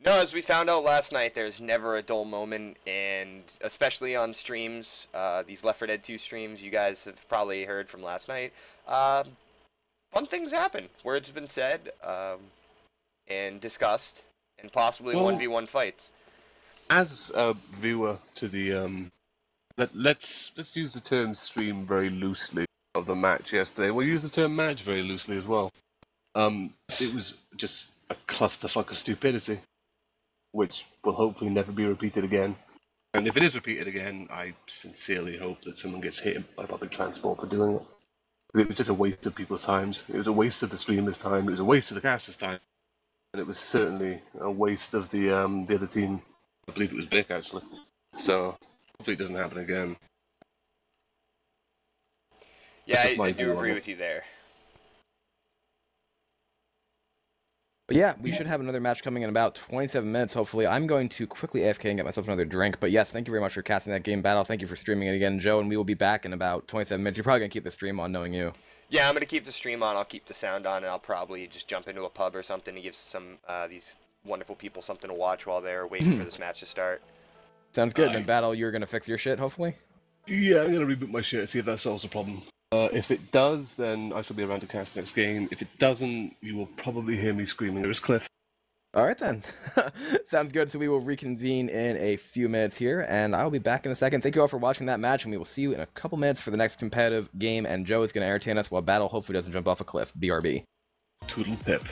No, as we found out last night, there's never a dull moment, and especially on streams, these L4D2 streams you guys have probably heard from last night, fun things happen. Words have been said, and discussed, and possibly 1v1 fights. As a viewer to the, let's use the term stream very loosely of the match yesterday. We'll use the term match very loosely as well. It was just a clusterfuck of stupidity, which will hopefully never be repeated again. And if it is repeated again, I sincerely hope that someone gets hit by public transport for doing it. It was just a waste of people's times. It was a waste of the streamer's time. It was a waste of the caster's time. And it was certainly a waste of the other team. I believe it was BiC, actually. So, hopefully it doesn't happen again. Yeah, I do agree with you there. But yeah, we should have another match coming in about 27 minutes, hopefully. I'm going to quickly AFK and get myself another drink. But yes, thank you very much for casting that game, Battle. Thank you for streaming it again, Joe, and we will be back in about 27 minutes. You're probably going to keep the stream on, knowing you. Yeah, I'm going to keep the stream on. I'll keep the sound on, and I'll probably just jump into a pub or something to give some these wonderful people something to watch while they're waiting for this match to start. Sounds good. Then, Battle, you're going to fix your shit, hopefully? Yeah, I'm going to reboot my shit, see if that solves the problem. If it does, then I shall be around to cast the next game. If it doesn't, you will probably hear me screaming, "There's Cliff." Alright then. Sounds good. So we will reconvene in a few minutes here, and I'll be back in a second. Thank you all for watching that match, and we will see you in a couple minutes for the next competitive game, and Joe is going to entertain us while Battle hopefully doesn't jump off a cliff. BRB. Toodle pip.